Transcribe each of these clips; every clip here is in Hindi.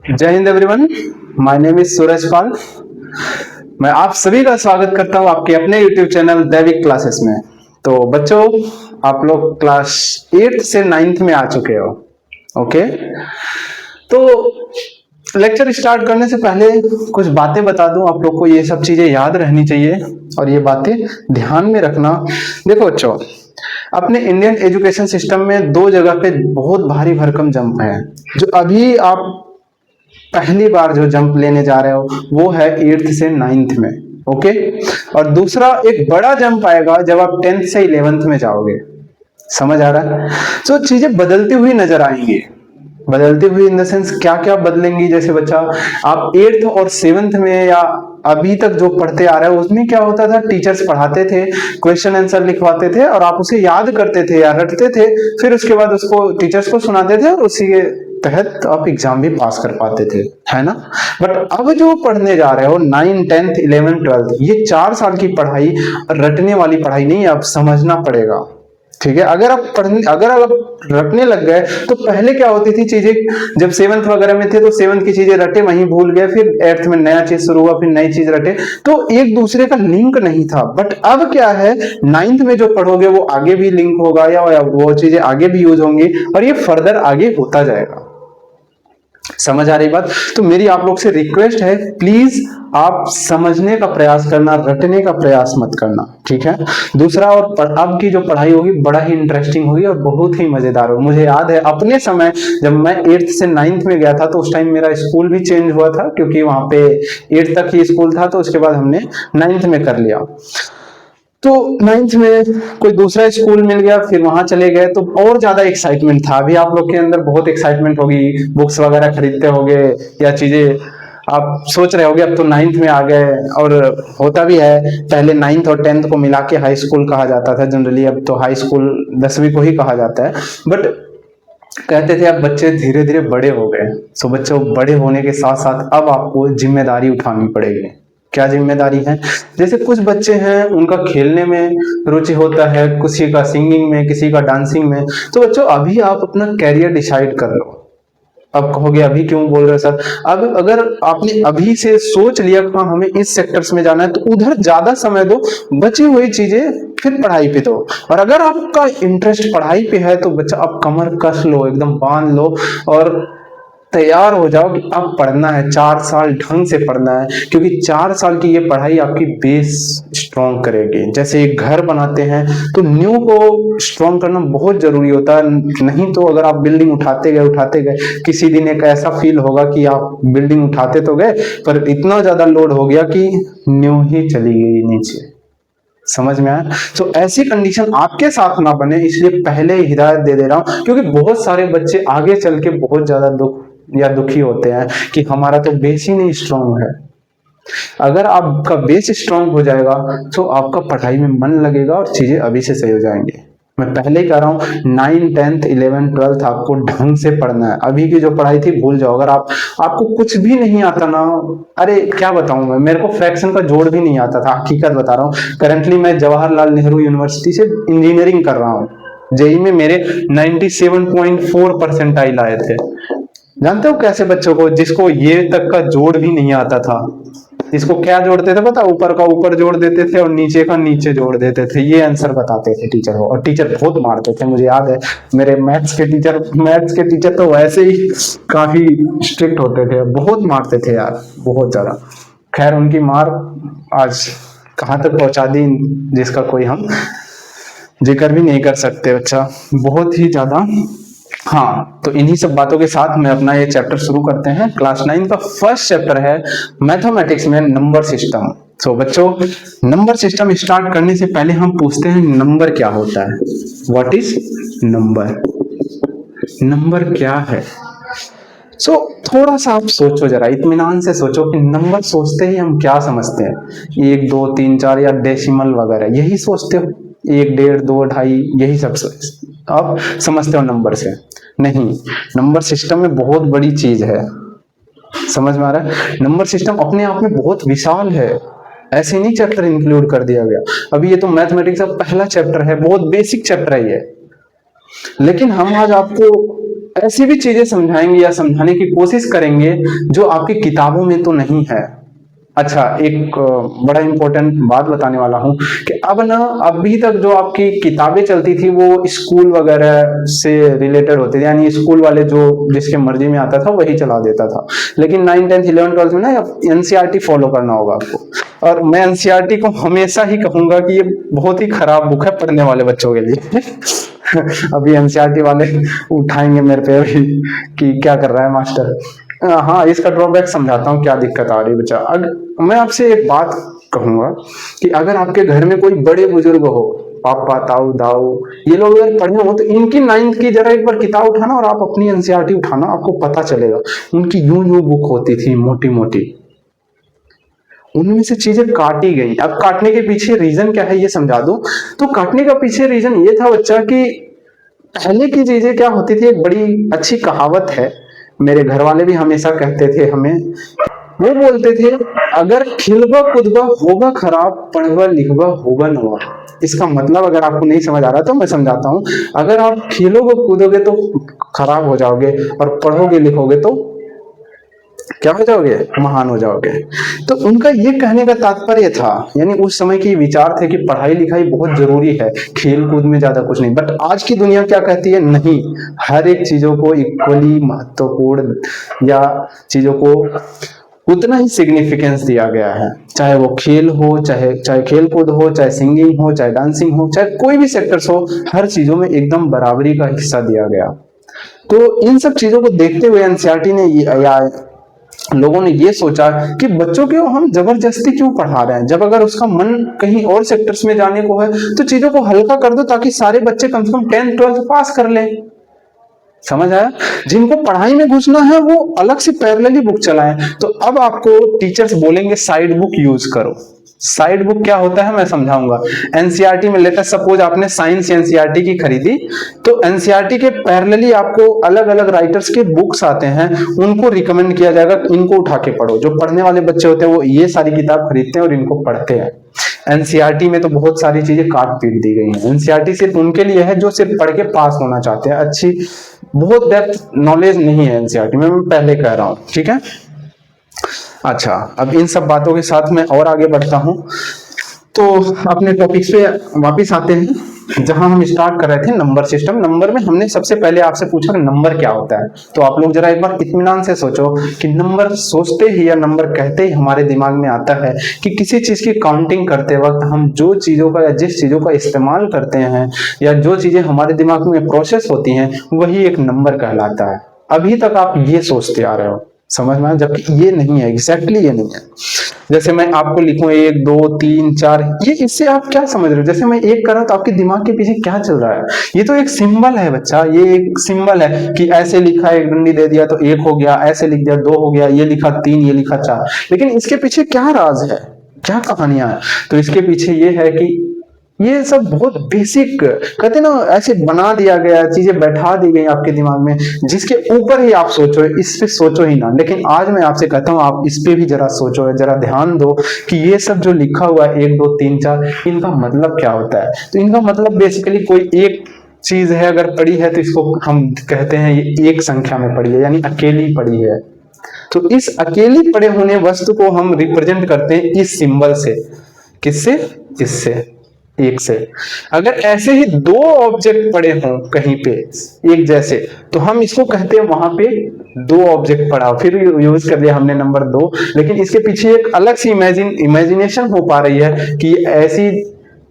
जय Hind everyone, my name is Suraj Pal. मैं आप सभी का स्वागत करता हूं आपके अपने YouTube चैनल दैविक क्लासेस में। तो बच्चों, आप लोग क्लास 8 से 9th में आ चुके हो। ओके, तो लेक्चर स्टार्ट करने से पहले कुछ बातें बता दूं आप लोग को। ये सब चीजें याद रहनी चाहिए और ये बातें ध्यान में रखना। देखो बच्चों, अपने इंडियन एजुकेशन सिस्टम में दो जगह पे बहुत भारी भरकम जंप है। जो अभी आप पहली बार जो जंप लेने जा रहे हो वो है 8th से 9th में। ओके, और दूसरा एक बड़ा जंप आएगा जब आप 10th से 11th में जाओगे। समझ आ रहा है? तो चीजें बदलती हुई नजर आएंगी। बदलती हुई इन द सेंस क्या क्या बदलेंगी। जैसे बच्चा आप 8th और 7th में या अभी तक जो पढ़ते आ रहे हो उसमें क्या होता था, टीचर्स पढ़ाते थे, क्वेश्चन आंसर लिखवाते थे और आप उसे याद करते थे या रटते थे, फिर उसके बाद उसको टीचर्स को सुनाते थे और उसी के तहत आप एग्जाम भी पास कर पाते थे, है ना। बट अब जो पढ़ने जा रहे हो 9, 10th, 11th, 12th, ये 4 साल की पढ़ाई रटने वाली पढ़ाई नहीं है, अब समझना पड़ेगा। ठीक है, अगर आप रटने लग गए तो पहले क्या होती थी चीजें, जब 7th वगैरह में थे तो 7th की चीजें रटे वहीं भूल गए, फिर 8th में नया चीज शुरू हुआ, फिर नई चीज रटे, तो एक दूसरे का लिंक नहीं था। बट अब क्या है, 9th में जो पढ़ोगे वो आगे भी लिंक होगा या वो चीजें आगे भी यूज होंगी और ये फर्दर आगे होता जाएगा। समझ आ रही बात? तो मेरी आप लोग से रिक्वेस्ट है, प्लीज आप समझने का प्रयास करना, रटने का प्रयास मत करना। ठीक है। दूसरा, और अब की जो पढ़ाई होगी बड़ा ही इंटरेस्टिंग होगी और बहुत ही मजेदार होगी। मुझे याद है अपने समय जब मैं 8th से 9th में गया था तो उस टाइम मेरा स्कूल भी चेंज हुआ था, क्योंकि वहां पे 8th तक ही स्कूल था, तो उसके बाद हमने 9th में कर लिया। तो 9th में कोई दूसरा स्कूल मिल गया, फिर वहां चले गए तो और ज्यादा एक्साइटमेंट था। अभी आप लोग के अंदर बहुत एक्साइटमेंट होगी, बुक्स वगैरह खरीदते होगे या चीजें आप सोच रहे होगे अब तो 9th में आ गए। और होता भी है, पहले 9th और 10th को मिला के हाई स्कूल कहा जाता था जनरली, अब तो हाई स्कूल 10वीं को ही कहा जाता है। बट कहते थे अब बच्चे धीरे धीरे बड़े हो गए। सो बच्चों, बड़े होने के साथ साथ अब आपको जिम्मेदारी उठानी पड़ेगी। क्या जिम्मेदारी है? जैसे कुछ बच्चे हैं उनका खेलने में रुचि होता है, किसी का सिंगिंग में, किसी का डांसिंग में। तो बच्चों अभी आप अपना कैरियर डिसाइड कर लो। अब कहोगे अभी क्यों बोल रहे सर? अब अगर आपने अभी से सोच लिया कि हाँ हमें इस सेक्टर्स में जाना है तो उधर ज्यादा समय दो, बची हुई चीजें फिर पढ़ाई पे दो। और अगर आपका इंटरेस्ट पढ़ाई पे है तो बच्चा अब कमर कस लो, एकदम बांध लो और तैयार हो जाओ कि अब पढ़ना है। 4 साल ढंग से पढ़ना है, क्योंकि 4 साल की ये पढ़ाई आपकी बेस स्ट्रॉन्ग करेगी। जैसे एक घर बनाते हैं तो न्यू को स्ट्रॉन्ग करना बहुत जरूरी होता है। नहीं तो अगर आप बिल्डिंग उठाते गए, किसी दिन एक ऐसा फील होगा कि आप बिल्डिंग उठाते तो गए पर इतना ज्यादा लोड हो गया कि न्यू ही चली गई नीचे। समझ में आया? तो ऐसी कंडीशन आपके साथ ना बने, इसलिए पहले ही हिदायत दे दे रहा हूं, क्योंकि बहुत सारे बच्चे आगे चल के बहुत ज्यादा दुखी होते हैं कि हमारा तो बेस ही नहीं स्ट्रांग है। अगर आपका बेस स्ट्रांग हो जाएगा तो आपका पढ़ाई में मन लगेगा और चीजें अभी से सही हो जाएंगी। मैं पहले ही कह रहा हूं, 9, 10th, 11, 12th आपको ढंग से पढ़ना है। अभी की जो पढ़ाई थी भूल जाओ। अगर आपको कुछ भी नहीं आता ना, अरे क्या बताऊं मैं, मेरे को फ्रैक्शन का जोड़ भी नहीं आता था, हकीकत बता रहा हूं। करंटली मैं जवाहरलाल नेहरू यूनिवर्सिटी से इंजीनियरिंग कर रहा हूं। जेई में मेरे 97.4 परसेंटाइल आए थे। जानते हो कैसे बच्चों को, जिसको ये तक का जोड़ भी नहीं आता था, इसको क्या जोड़ते थे पता? ऊपर का ऊपर जोड़ देते थे और नीचे का नीचे जोड़ देते थे। ये आंसर बताते थे टीचर को, और टीचर बहुत मारते थे। मुझे याद है मेरे मैथ्स के टीचर तो वैसे ही काफी स्ट्रिक्ट होते थे, बहुत मारते थे यार, बहुत ज्यादा। खैर उनकी मार आज कहां तक पहुंचा दी जिसका कोई हम जिक्र भी नहीं कर सकते बच्चा, बहुत ही ज्यादा। हाँ, तो इन्हीं सब बातों के साथ में अपना ये चैप्टर शुरू करते हैं। क्लास 9 का फर्स्ट चैप्टर है मैथमेटिक्स में नंबर सिस्टम। तो बच्चों, नंबर सिस्टम स्टार्ट करने से पहले हम पूछते हैं नंबर क्या होता है। What is number? नंबर क्या है? थोड़ा सा आप सोचो, जरा इत्मीनान से सोचो कि नंबर सोचते ही हम क्या समझते हैं? 1, 2, 3, 4 या डेसिमल वगैरह, यही सोचते हो? 1, 1.5, 2, 2.5, यही सब आप समझते हो नंबर से? नहीं, नंबर सिस्टम में बहुत बड़ी चीज है। समझ में आ रहा है? नंबर सिस्टम अपने आप में बहुत विशाल है, ऐसे नहीं चैप्टर इंक्लूड कर दिया गया। अभी ये तो मैथमेटिक्स का पहला चैप्टर है, बहुत बेसिक चैप्टर है ये। लेकिन हम आज आपको ऐसी भी चीजें समझाएंगे या समझाने की कोशिश करेंगे जो आपकी किताबों में तो नहीं है। अच्छा, एक बड़ा इंपॉर्टेंट बात बताने वाला हूँ कि अब ना, अभी तक जो आपकी किताबें चलती थी वो स्कूल वगैरह से रिलेटेड होती थी, यानी स्कूल वाले जो जिसके मर्जी में आता था वही चला देता था। लेकिन 9, 10, 11, 12 में ना एनसीईआरटी फॉलो करना होगा आपको। और मैं एनसीईआरटी को हमेशा ही कहूंगा कि ये बहुत ही खराब बुक है पढ़ने वाले बच्चों के लिए। अभी एनसीईआरटी वाले उठाएंगे मेरे पे अभी कि क्या कर रहा है मास्टर। हाँ, इसका ड्रॉबैक समझाता हूँ क्या दिक्कत आ रही है बच्चा। मैं आपसे एक बात कहूंगा कि अगर आपके घर में कोई बड़े बुजुर्ग हो, पापा, ताऊ, दाऊ, ये लोग अगर पढ़े हो तो इनकी 9th की जरा एक बार किताब उठाना और आप अपनी एनसीईआरटी उठाना, आपको पता चलेगा उनकी यूं यूं बुक होती थी, मोटी मोटी, उनमें से चीजें काटी गई। अब काटने के पीछे रीजन क्या है ये समझा दूं। तो काटने का पीछे रीजन ये था बच्चा कि पहले की चीजें क्या होती थी, एक बड़ी अच्छी कहावत है, मेरे घर वाले भी हमेशा कहते थे हमें, वो बोलते थे, अगर खिलबा कूदबा होगा खराब, पढ़वा लिखबा होगा नवाब। इसका मतलब अगर आपको नहीं समझ आ रहा तो मैं समझाता हूँ। अगर आप खेलोगे कूदोगे तो खराब हो जाओगे, और पढ़ोगे लिखोगे तो क्या हो जाओगे, महान हो जाओगे। तो उनका ये कहने का तात्पर्य था, यानी उस समय के विचार थे कि पढ़ाई लिखाई बहुत जरूरी है, खेल कूद में ज्यादा कुछ नहीं। बट आज की दुनिया क्या कहती है, नहीं, हर एक चीजों को इक्वली महत्वपूर्ण या चीजों को उतना ही सिग्निफिकेंस दिया गया है। चाहे वो खेल हो, चाहे खेल कूद हो, चाहे सिंगिंग हो, चाहे डांसिंग हो, चाहे कोई भी सेक्टर्स हो, हर चीजों में एकदम बराबरी का हिस्सा दिया गया। तो इन सब चीजों को देखते हुए एनसीईआरटी ने या लोगों ने ये सोचा कि बच्चों को हम जबरदस्ती क्यों पढ़ा रहे हैं, जब अगर उसका मन कहीं और सेक्टर्स में जाने को है तो चीजों को हल्का कर दो, ताकि सारे बच्चे कम से कम 10th 12th पास कर लें। समझ आया? जिनको पढ़ाई में घुसना है वो अलग से पैरेलली बुक चलाएं। तो अब आपको टीचर्स बोलेंगे साइड बुक यूज करो। साइड बुक क्या होता है मैं समझाऊंगा। एनसीईआरटी में लेटेस्ट सपोज आपने साइंस एनसीईआरटी की खरीदी, तो एनसीईआरटी के पैरेलली आपको अलग अलग राइटर्स के बुक्स आते हैं, उनको रिकमेंड किया जाएगा इनको उठा के पढ़ो। जो पढ़ने वाले बच्चे होते हैं वो ये सारी किताब खरीदते हैं और इनको पढ़ते हैं। एनसीईआरटी में तो बहुत सारी चीजें काट पीट दी गई हैं। एनसीईआरटी सिर्फ उनके लिए है जो सिर्फ पढ़ के पास होना चाहते हैं, अच्छी बहुत डेप्थ नॉलेज नहीं है एनसीईआरटी में, मैं पहले कह रहा हूं, ठीक है। अच्छा, अब इन सब बातों के साथ मैं और आगे बढ़ता हूं, तो अपने टॉपिक्स पे वापस आते हैं जहां हम स्टार्ट कर रहे थे, नंबर सिस्टम। नंबर में हमने सबसे पहले आपसे पूछा कि नंबर क्या होता है। तो आप लोग जरा एक बार इत्मीनान से सोचो कि नंबर सोचते ही या नंबर कहते ही हमारे दिमाग में आता है कि किसी चीज की काउंटिंग करते वक्त हम जो चीजों का या जिस चीजों का इस्तेमाल करते हैं या जो चीजें हमारे दिमाग में प्रोसेस होती हैं वही एक नंबर कहलाता है। अभी तक आप ये सोचते आ रहे हो, समझ में, जबकि ये नहीं है, एग्जैक्टली ये नहीं है। जैसे मैं आपको लिखूं 1 2 3 4, ये इससे आप क्या समझ रहे हो? जैसे मैं 1 कर रहा हूं तो आपके दिमाग के पीछे क्या चल रहा है? ये तो एक सिंबल है बच्चा, ये एक सिंबल है कि ऐसे लिखा, एक डंडी दे दिया तो 1 हो गया, ऐसे लिख दिया 2 हो गया, ये लिखा 3, ये लिखा 4। लेकिन इसके पीछे क्या राज है, क्या कहानियां है? तो इसके पीछे ये है कि ये सब बहुत बेसिक, कहते ना, ऐसे बना दिया गया, चीजें बैठा दी गई आपके दिमाग में, जिसके ऊपर ही आप सोचो, इस पे सोचो ही ना। लेकिन आज मैं आपसे कहता हूं आप इस पे भी जरा सोचो, जरा ध्यान दो कि ये सब जो लिखा हुआ है 1 2 3 4, इनका मतलब क्या होता है। तो इनका मतलब बेसिकली कोई एक चीज है, अगर पड़ी है तो इसको हम कहते हैं ये एक संख्या में पड़ी है, यानी अकेली पड़ी है। तो इस अकेली पड़े होने वस्तु को हम रिप्रेजेंट करते हैं इस सिंबल से। किससे? इससे, 1 से। अगर ऐसे ही 2 ऑब्जेक्ट पड़े हों कहीं पे एक जैसे, तो हम इसको कहते हैं वहां पे 2 ऑब्जेक्ट पड़ा, फिर यूज कर लिया हमने नंबर 2। लेकिन इसके पीछे एक अलग सी इमेजिनेशन हो पा रही है कि ऐसी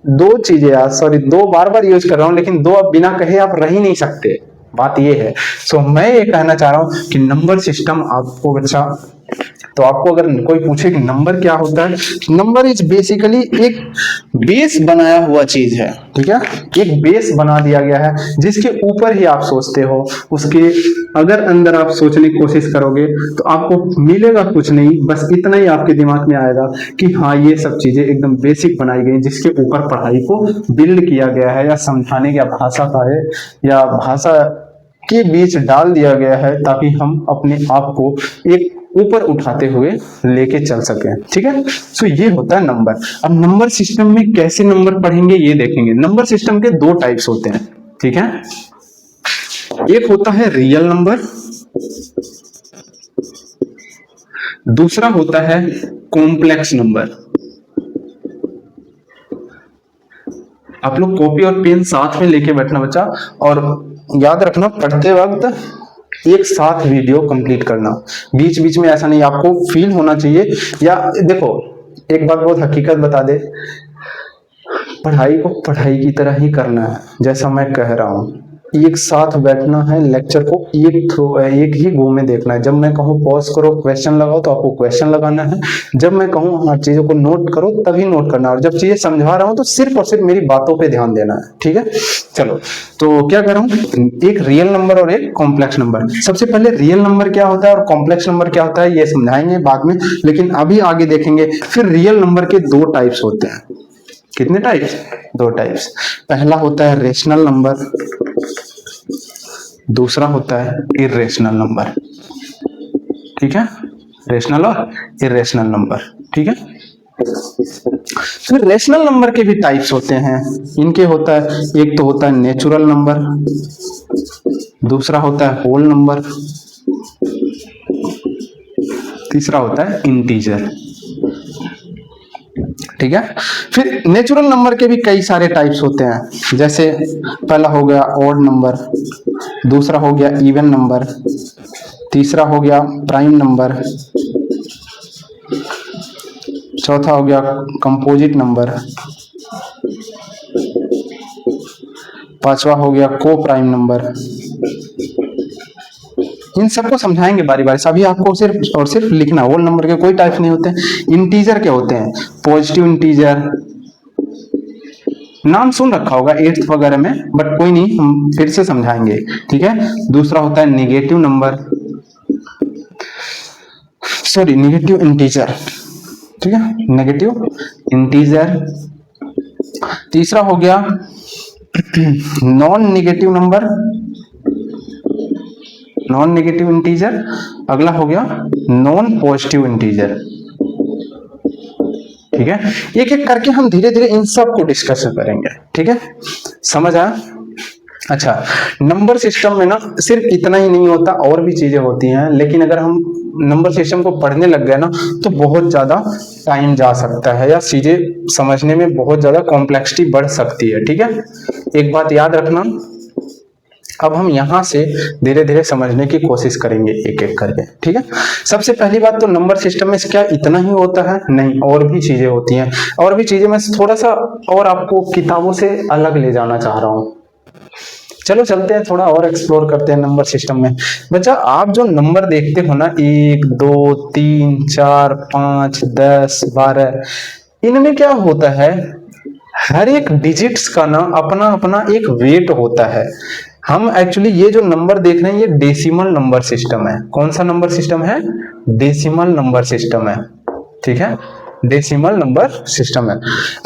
2 चीजें, सॉरी 2 बार बार यूज कर रहा हूं, लेकिन 2 अब बिना कहे आप रह ही नहीं सकते, बात ये है। सो मैं ये कहना चाह रहा हूं कि नंबर सिस्टम आपको अच्छा, तो आपको अगर कोई पूछे कि नंबर क्या होता है, नंबर इज बेसिकली एक बेस बनाया हुआ चीज है, ठीक है। एक बेस बना दिया गया है जिसके ऊपर ही आप सोचते हो। उसके अगर अंदर आप सोचने की कोशिश करोगे तो आपको मिलेगा कुछ नहीं, बस इतना ही आपके दिमाग में आएगा कि हाँ ये सब चीजें एकदम बेसिक बनाई गई, जिसके ऊपर पढ़ाई को बिल्ड किया गया है, या समझाने की भाषा का है या भाषा के बीच डाल दिया गया है, ताकि हम अपने आप को एक ऊपर उठाते हुए लेके चल सके, ठीक है। सो ये होता है नंबर। अब नंबर सिस्टम में कैसे नंबर पढ़ेंगे ये देखेंगे। नंबर सिस्टम के 2 टाइप्स होते हैं, ठीक है। एक होता है रियल नंबर, दूसरा होता है कॉम्प्लेक्स नंबर। आप लोग कॉपी और पेन साथ में लेके बैठना बच्चा, और याद रखना पढ़ते वक्त एक साथ वीडियो कंप्लीट करना, बीच बीच में ऐसा नहीं, आपको फील होना चाहिए। या देखो एक बात बहुत हकीकत बता दे, पढ़ाई को पढ़ाई की तरह ही करना है, जैसा मैं कह रहा हूँ। एक साथ बैठना है, लेक्चर को एक ही गो में देखना है। जब मैं कहूँ पॉज करो क्वेश्चन लगाओ तो आपको क्वेश्चन लगाना है, जब मैं कहूँ हर चीजों को नोट करो तभी नोट करना है, और जब चीजें समझा रहा हूँ तो सिर्फ और सिर्फ मेरी बातों पे ध्यान देना है, ठीक है। चलो तो क्या कर रहा हूँ, एक रियल नंबर और एक कॉम्प्लेक्स नंबर। सबसे पहले रियल नंबर क्या होता है और कॉम्प्लेक्स नंबर क्या होता है ये समझाएंगे बाद में, लेकिन अभी आगे देखेंगे। फिर रियल नंबर के दो टाइप्स होते हैं। कितने टाइप्स? दो टाइप्स। पहला होता है रेशनल नंबर, दूसरा होता है इर्रेशनल नंबर, ठीक है। रेशनल और इर्रेशनल नंबर, ठीक है। फिर रेशनल नंबर के भी टाइप्स होते हैं। इनके होता है, एक तो होता है नेचुरल नंबर, दूसरा होता है होल नंबर, तीसरा होता है इंटीजर, ठीक है। फिर नेचुरल नंबर के भी कई सारे टाइप्स होते हैं, जैसे पहला हो गया ऑड नंबर, दूसरा हो गया इवन नंबर, तीसरा हो गया प्राइम नंबर, चौथा हो गया कंपोजिट नंबर, पांचवा हो गया को प्राइम नंबर। इन सबको समझाएंगे बारी बारी, सभी आपको सिर्फ और सिर्फ लिखना। होल नंबर के कोई टाइप नहीं होते। इंटीजर के होते हैं, पॉजिटिव इंटीजर, नाम सुन रखा होगा 8th वगैरह में, बट कोई नहीं, हम फिर से समझाएंगे, ठीक है। दूसरा होता है negative number, sorry negative integer, ठीक है, नेगेटिव इंटीजर। तीसरा हो गया non negative number, non negative integer. अगला हो गया नॉन पॉजिटिव इंटीजर, ठीक है। एक एक करके हम धीरे धीरे इन सब को डिस्कस करेंगे, ठीक है। समझ आया? अच्छा, नंबर सिस्टम में ना सिर्फ इतना ही नहीं होता, और भी चीजें होती हैं, लेकिन अगर हम नंबर सिस्टम को पढ़ने लग गए ना तो बहुत ज्यादा टाइम जा सकता है, या चीजें समझने में बहुत ज्यादा कॉम्प्लेक्सिटी बढ़ सकती है, ठीक है। एक बात याद रखना, अब हम यहां से धीरे धीरे समझने की कोशिश करेंगे एक एक करके, ठीक है। सबसे पहली बात तो नंबर सिस्टम में क्या इतना ही होता है? नहीं, और भी चीजें होती हैं, और भी चीजें मैं थोड़ा सा और आपको किताबों से अलग ले जाना चाह रहा हूं। चलो चलते हैं, थोड़ा और एक्सप्लोर करते हैं नंबर सिस्टम में। बच्चा आप जो नंबर देखते हो ना, 1 2 3 4 5 10 12, इनमें क्या होता है, हर एक डिजिट्स का ना अपना अपना एक वेट होता है। हम एक्चुअली ये जो नंबर देख रहे हैं ये डेसिमल नंबर सिस्टम है। कौन सा नंबर सिस्टम है? डेसिमल नंबर सिस्टम है, ठीक है, डेसिमल नंबर सिस्टम है।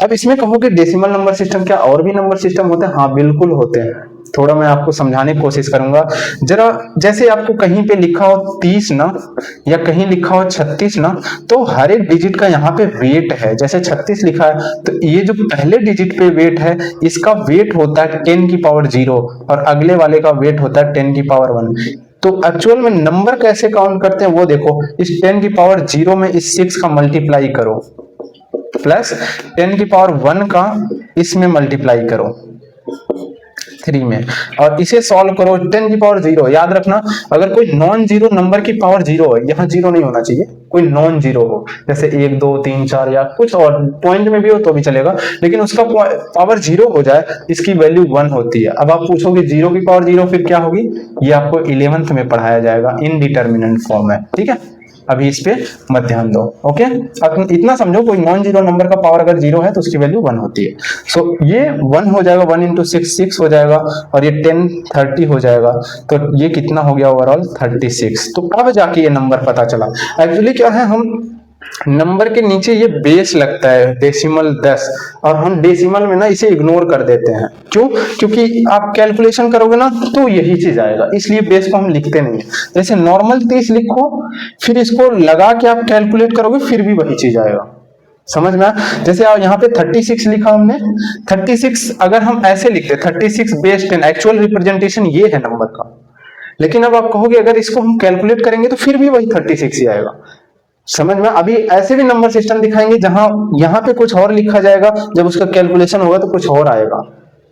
अब इसमें कहोगे डेसिमल नंबर सिस्टम क्या और भी नंबर सिस्टम होते हैं? हाँ बिल्कुल होते हैं, थोड़ा मैं आपको समझाने की कोशिश करूंगा जरा। जैसे आपको कहीं पे लिखा हो 30 ना, या कहीं लिखा हो 36 ना, तो हर एक डिजिट का यहाँ पे वेट है। जैसे 36 लिखा है तो ये जो पहले डिजिट पे वेट है इसका वेट होता है 10 की पावर 0, और अगले वाले का वेट होता है 10 की पावर 1। तो एक्चुअल में नंबर कैसे काउंट करते हैं वो देखो, इस 10 की पावर 0 में इस 6 का मल्टीप्लाई करो, प्लस 10 की पावर 1 का इसमें मल्टीप्लाई करो 3 में, और इसे सॉल्व करो 10 की पावर 0। याद रखना, अगर कोई नॉन जीरो नंबर की पावर 0 है, यहाँ 0 नहीं होना चाहिए, कोई नॉन जीरो हो, जैसे 1 2 3 4 या कुछ और पॉइंट में भी हो तो भी चलेगा, लेकिन उसका पावर 0 हो जाए, इसकी वैल्यू 1 होती है। अब आप पूछोगे 0 की पावर 0 फिर क्या होगी? ये आपको 11th में पढ़ाया जाएगा, इनडिटर्मिनेंट फॉर्म है, ठीक है। अभी इस पे मत ध्यान दो, ओके। अब इतना समझो, कोई नॉन जीरो नंबर का पावर अगर 0 है तो उसकी वैल्यू 1 होती है। सो ये 1 हो जाएगा, 1 × 6 6 हो जाएगा, और ये 10 30 हो जाएगा, तो ये कितना हो गया ओवरऑल? 36। तो अब जाके ये नंबर पता चला। एक्चुअली क्या है, हम नंबर के नीचे ये बेस लगता है डेसिमल 10, और हम डेसिमल में ना इसे इग्नोर कर देते हैं। क्यों? क्योंकि आप कैलकुलेशन करोगे ना तो यही चीज आएगा, इसलिए बेस को हम लिखते नहीं है। जैसे नॉर्मल 30 लिखो, फिर इसको लगा के आप कैलकुलेट करोगे फिर भी वही चीज आएगा। समझ में? जैसे आप यहाँ पे 36 लिखा हमने, 36 अगर हम ऐसे लिखते 36 बेस 10, एक्चुअल रिप्रेजेंटेशन ये है नंबर का, लेकिन अब आप कहोगे अगर इसको हम कैलकुलेट करेंगे तो फिर भी वही 36 ही आएगा। समझ में? अभी ऐसे भी नंबर सिस्टम दिखाएंगे जहां यहाँ पे कुछ और लिखा जाएगा, जब उसका कैलकुलेशन होगा तो कुछ और आएगा।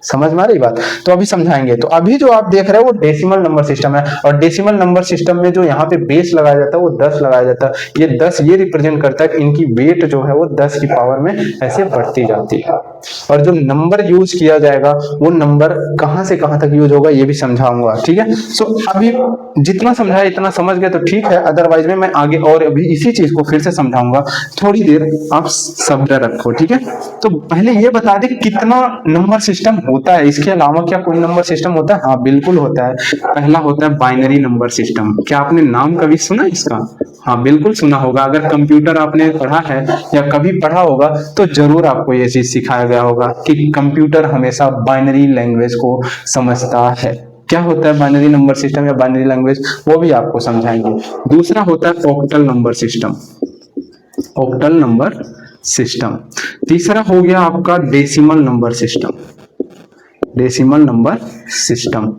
समझ में आ रही बात? तो अभी समझाएंगे। तो अभी जो आप देख रहे हो वो डेसिमल नंबर सिस्टम है, और डेसिमल नंबर सिस्टम में जो यहाँ पे बेस लगाया जाता है वो 10 लगाया जाता है। ये 10 ये रिप्रेजेंट करता है कि इनकी वेट जो है वो 10 की पावर में ऐसे बढ़ती जाती है। और जो नंबर यूज किया जाएगा वो नंबर कहां से कहां तक यूज होगा ये भी समझाऊंगा, ठीक है। सो अभी जितना समझाया इतना समझ गए तो ठीक है, अदरवाइज में मैं आगे और अभी इसी चीज को फिर से समझाऊंगा। थोड़ी देर आप सब्र रखो, ठीक है। तो पहले ये बता दे कितना नंबर सिस्टम होता है, इसके अलावा क्या कोई नंबर सिस्टम होता है? हाँ बिल्कुल होता है। पहला होता है बाइनरी नंबर सिस्टम। क्या आपने नाम कभी सुना इसका? हाँ बिल्कुल सुना होगा। अगर कंप्यूटर आपने पढ़ा है या कभी पढ़ा होगा तो जरूर आपको ये चीज सिखाया गया होगा कि कंप्यूटर हमेशा बाइनरी लैंग्वेज को समझता है। क्या होता है बाइनरी नंबर सिस्टम या बाइनरी लैंग्वेज, वो भी आपको समझाएंगे। दूसरा होता है octal number system, octal number system. तीसरा हो गया आपका decimal number system, decimal number system,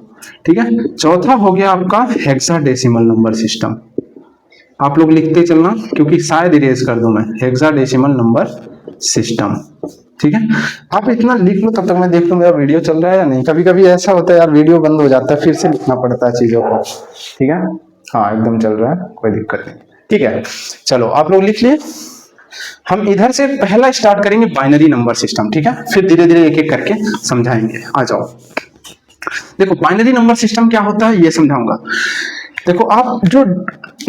ठीक है। चौथा हो गया आपका हेक्साडेसिमल नंबर सिस्टम। आप लोग लिखते चलना क्योंकि शायद इरेज कर दूं मैं। हेक्साडेसिमल नंबर सिस्टम, ठीक है। आप इतना लिख लो, तब तक मैं देख लूं मेरा वीडियो चल रहा है या नहीं। कभी कभी ऐसा होता है यार, वीडियो बंद हो जाता है, फिर से लिखना पड़ता है चीजों को, ठीक है। हाँ एकदम चल रहा है, कोई दिक्कत नहीं, ठीक है। चलो आप लोग लिख लिए। हम इधर से पहला स्टार्ट करेंगे बाइनरी नंबर सिस्टम, ठीक है। फिर धीरे धीरे एक एक करके समझाएंगे। आ जाओ। देखो बाइनरी नंबर सिस्टम क्या होता है ये समझाऊंगा। देखो आप जो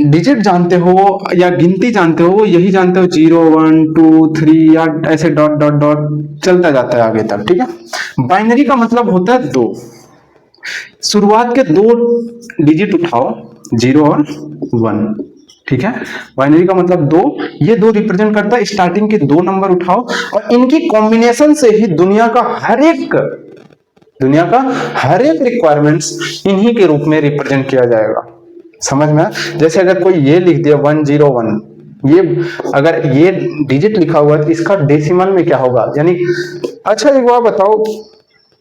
डिजिट जानते हो या गिनती जानते हो वो यही जानते हो, 0 1 2 3 या ऐसे डॉट डॉट डॉट चलता जाता है आगे तक, ठीक है। बाइनरी का मतलब होता है 2। शुरुआत के 2 डिजिट उठाओ, 0 और 1, ठीक है। बाइनरी का मतलब 2, ये 2 रिप्रेजेंट करता है स्टार्टिंग के 2 नंबर उठाओ और इनकी कॉम्बिनेशन से ही दुनिया का हर एक रिक्वायरमेंट्स इन्हीं के रूप में रिप्रेजेंट किया जाएगा। समझ में? जैसे अगर कोई ये लिख दिया 101, ये अगर ये डिजिट लिखा हुआ है तो इसका डेसिमल में क्या होगा, यानी अच्छा एक बात बताओ,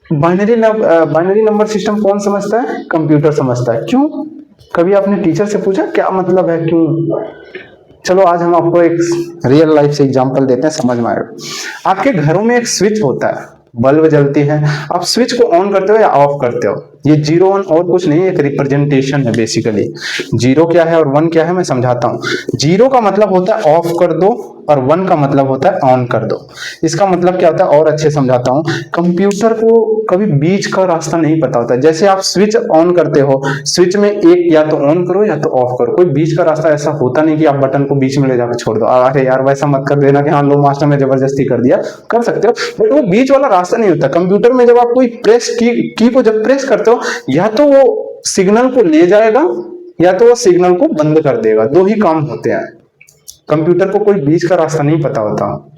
बाइनरी नंबर सिस्टम कौन समझता है? कंप्यूटर समझता है। क्यों? कभी आपने टीचर से पूछा क्या मतलब है, क्यों? चलो आज हम आपको एक रियल लाइफ से एग्जांपल देते हैं, समझ में आएगा। आपके घरों में एक स्विच होता है, बल्ब जलती है, आप स्विच को ऑन करते हो या ऑफ करते हो? ये 0 1 और कुछ नहीं, एक रिप्रेजेंटेशन है बेसिकली। 0 क्या है और 1 क्या है मैं समझाता हूँ। 0 का मतलब होता है ऑफ कर दो और 1 का मतलब होता है ऑन कर दो। इसका मतलब क्या होता है और अच्छे समझाता हूँ। कंप्यूटर को कभी बीच का रास्ता नहीं पता होता। जैसे आप स्विच ऑन करते हो, स्विच में एक या तो ऑन करो या तो ऑफ करो, कोई बीच का रास्ता ऐसा होता नहीं कि आप बटन को बीच में ले जाकर छोड़ दो। अरे यार वैसा मत कर देना कि हाँ लो मास्टर ने जबरदस्ती कर दिया, कर सकते हो बट वो बीच वाला रास्ता नहीं होता। कंप्यूटर में जब आप कोई प्रेस की को जब प्रेस करते हो, या तो वो सिग्नल को ले जाएगा या तो वो सिग्नल को बंद कर देगा, 2 ही काम होते हैं। कंप्यूटर को कोई बीच का रास्ता नहीं पता होता,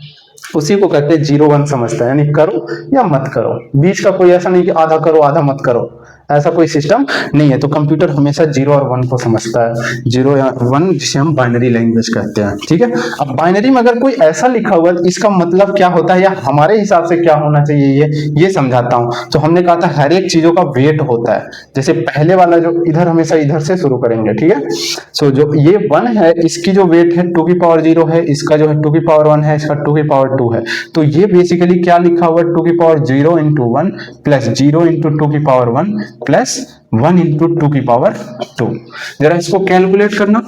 उसी को कहते हैं 0 1 समझता है, यानी करो या मत करो। बीच का कोई ऐसा नहीं कि आधा करो आधा मत करो, ऐसा कोई सिस्टम नहीं है। तो कंप्यूटर हमेशा 0 और 1 को समझता है, 0 या 1, जिसे हम बाइनरी लैंग्वेज कहते हैं, ठीक है। अब बाइनरी में अगर कोई ऐसा लिखा हुआ है इसका मतलब क्या होता है या हमारे हिसाब से क्या होना चाहिए ये समझाता हूं। तो हमने कहा था हर एक चीजों का वेट होता है। जैसे पहले वाला जो इधर, हमेशा इधर से शुरू करेंगे, ठीक है। सो जो ये 1 है इसकी जो वेट है 2 की पावर 0 है, इसका जो है 2 की पावर 1 है, इसका 2 की पावर 2 है। तो ये बेसिकली क्या लिखा हुआ है, 2 की पावर 0 इंटू 1 प्लस 0 इंटू 2 की पावर 1 प्लस 1 इंटू 2 की पावर 2। जरा इसको कैलकुलेट करना,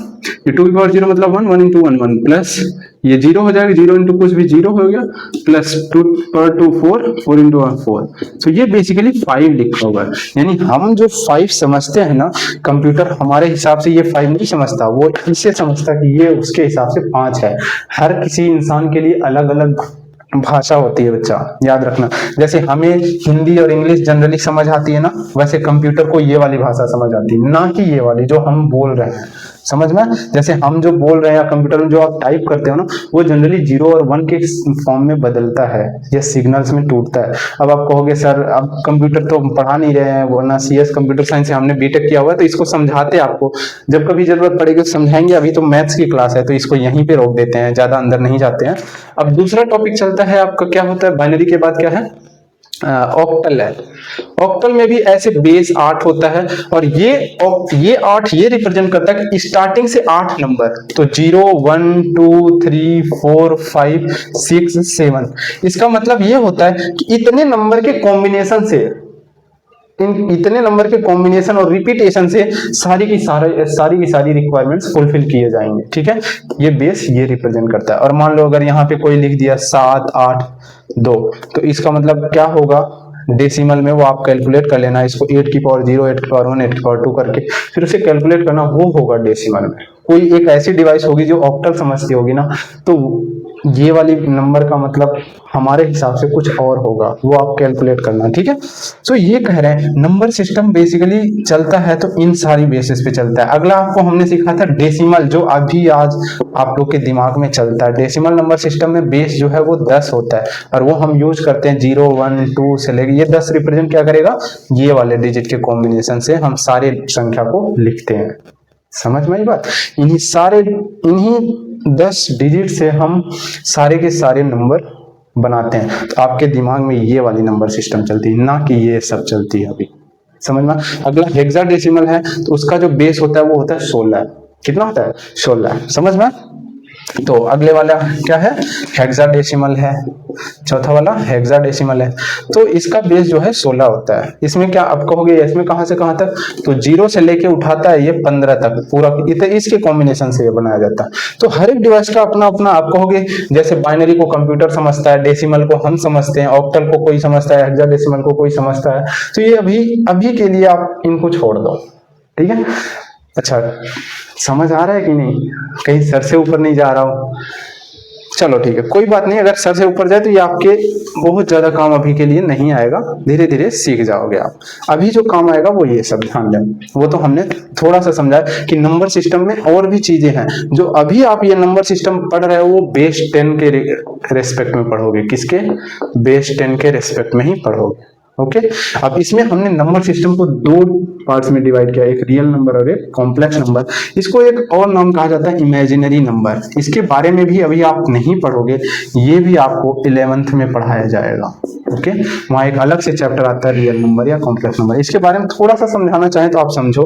ये 2 की पावर 0 मतलब 1, 1 इंटू 1 1 प्लस ये 0 हो जाएगा, 0 इंटू कुछ भी 0 हो गया, प्लस 2 पावर 2 4, 4 इंटू 1 4। तो ये बेसिकली 5 लिखा हुआ है। यानी हम जो 5 समझते हैं ना, कंप्यूटर हमारे हिसाब से ये 5 नहीं समझता, वो इससे समझता कि ये उसके हिसाब से 5 है। हर किसी इंसान के लिए अलग अलग भाषा होती है बच्चा, याद रखना। जैसे हमें हिंदी और इंग्लिश जनरली समझ आती है ना, वैसे कंप्यूटर को ये वाली भाषा समझ आती है, ना कि ये वाली जो हम बोल रहे हैं। समझ में? जैसे हम जो बोल रहे हैं या कंप्यूटर में जो आप टाइप करते हो ना, वो जनरली 0 और 1 के फॉर्म में बदलता है या सिग्नल्स में टूटता है। अब आप कहोगे सर अब कंप्यूटर तो पढ़ा नहीं रहे हैं, वो ना CS कंप्यूटर साइंस से हमने बीटेक किया हुआ है, तो इसको समझाते आपको, जब कभी जरूरत पड़ेगी तो समझाएंगे। अभी तो मैथ्स की क्लास है तो इसको यहीं पे रोक देते हैं, ज्यादा अंदर नहीं जाते हैं। अब दूसरा टॉपिक चलता है आपका, क्या होता है बाइनरी के बाद क्या है, ऑक्टल है। ऑक्टल में भी ऐसे बेस 8 होता है और ये 8 ये रिप्रेजेंट करता है कि स्टार्टिंग से 8 नंबर, तो 0 1 2 3 4 5 6 7। इसका मतलब ये होता है कि इतने नंबर के कॉम्बिनेशन से, इतने नंबर के कॉम्बिनेशन और रिपीटेशन से सारी की सारी रिक्वायरमेंट्स फुलफिल किए जाएंगे। ठीक है, ये बेस ये रिप्रेजेंट करता है। और मान लो अगर यहाँ पे कोई लिख दिया 7 8 2, तो इसका मतलब क्या होगा, डेसिमल में वो आप कैलकुलेट कर लेना, इसको 8 की पावर 0 8 की पावर 1 8 की पावर 2 करके फिर उसे कैलकुलेट करना, वो होगा डेसिमल में। कोई एक ऐसी डिवाइस होगी जो ऑक्टल समझती होगी ना, तो ये वाली नंबर का मतलब हमारे हिसाब से कुछ और होगा, वो आप कैलकुलेट करना। ठीक है, तो ये कह रहे हैं नंबर सिस्टम बेसिकली चलता है तो इन सारी बेसिस पे चलता है। अगला आपको हमने सीखा था डेसिमल, जो अभी आज आप लोग के दिमाग में चलता है। डेसिमल नंबर सिस्टम में बेस जो है वो 10 होता है और वो हम यूज करते हैं 0 1 2 से लेकर, ये 10 रिप्रेजेंट क्या करेगा, ये वाले डिजिट के कॉम्बिनेशन से हम सारे संख्या को लिखते हैं। समझ में आई बात, इन्हीं 10 डिजिट से हम सारे के सारे नंबर बनाते हैं। तो आपके दिमाग में ये वाली नंबर सिस्टम चलती है, ना कि ये सब चलती है अभी। समझ में। अगला हेक्साडेसिमल है, तो उसका जो बेस होता है वो होता है 16। कितना होता है, 16। समझ में। तो अगले वाला क्या है, हेक्साडेसिमल है। चौथा वाला हेक्साडेसिमल है, तो इसका बेस जो है 16 होता है। इसमें क्या आप कहोगे, इसमें कहां से कहां तक, तो 0 से लेके उठाता है ये 15 तक पूरा, इसके कॉम्बिनेशन से ये बनाया जाता है। तो हर एक डिवाइस का अपना अपना, आप कहोगे जैसे बाइनरी को कंप्यूटर समझता है, डेसिमल को हम समझते हैं, ऑक्टल को कोई समझता है, हेक्साडेसिमल को कोई समझता है। तो ये अभी के लिए आप इनको छोड़ दो। ठीक है, अच्छा समझ आ रहा है कि नहीं, कहीं सर से ऊपर नहीं जा रहा हो। चलो ठीक है, कोई बात नहीं, अगर सर से ऊपर जाए तो ये आपके बहुत ज्यादा काम अभी के लिए नहीं आएगा, धीरे धीरे सीख जाओगे आप। अभी जो काम आएगा वो ये सब ध्यान दें। वो तो हमने थोड़ा सा समझाया कि नंबर सिस्टम में और भी चीजें हैं जो अभी आप ये नंबर सिस्टम पढ़ रहे हो, वो बेस 10 के रेस्पेक्ट में पढ़ोगे। किसके, बेस 10 के रेस्पेक्ट में ही पढ़ोगे। ओके, अब इसमें हमने नंबर सिस्टम को 2 पार्ट्स में डिवाइड किया, एक रियल नंबर और एक कॉम्प्लेक्स नंबर। इसको एक और नाम कहा जाता है इमेजिनरी नंबर। इसके बारे में भी अभी आप नहीं पढ़ोगे, ये भी आपको 11th में पढ़ाया जाएगा। ओके, वहां एक अलग से चैप्टर आता है रियल नंबर या कॉम्प्लेक्स नंबर। इसके बारे में थोड़ा सा समझाना चाहें तो आप समझो।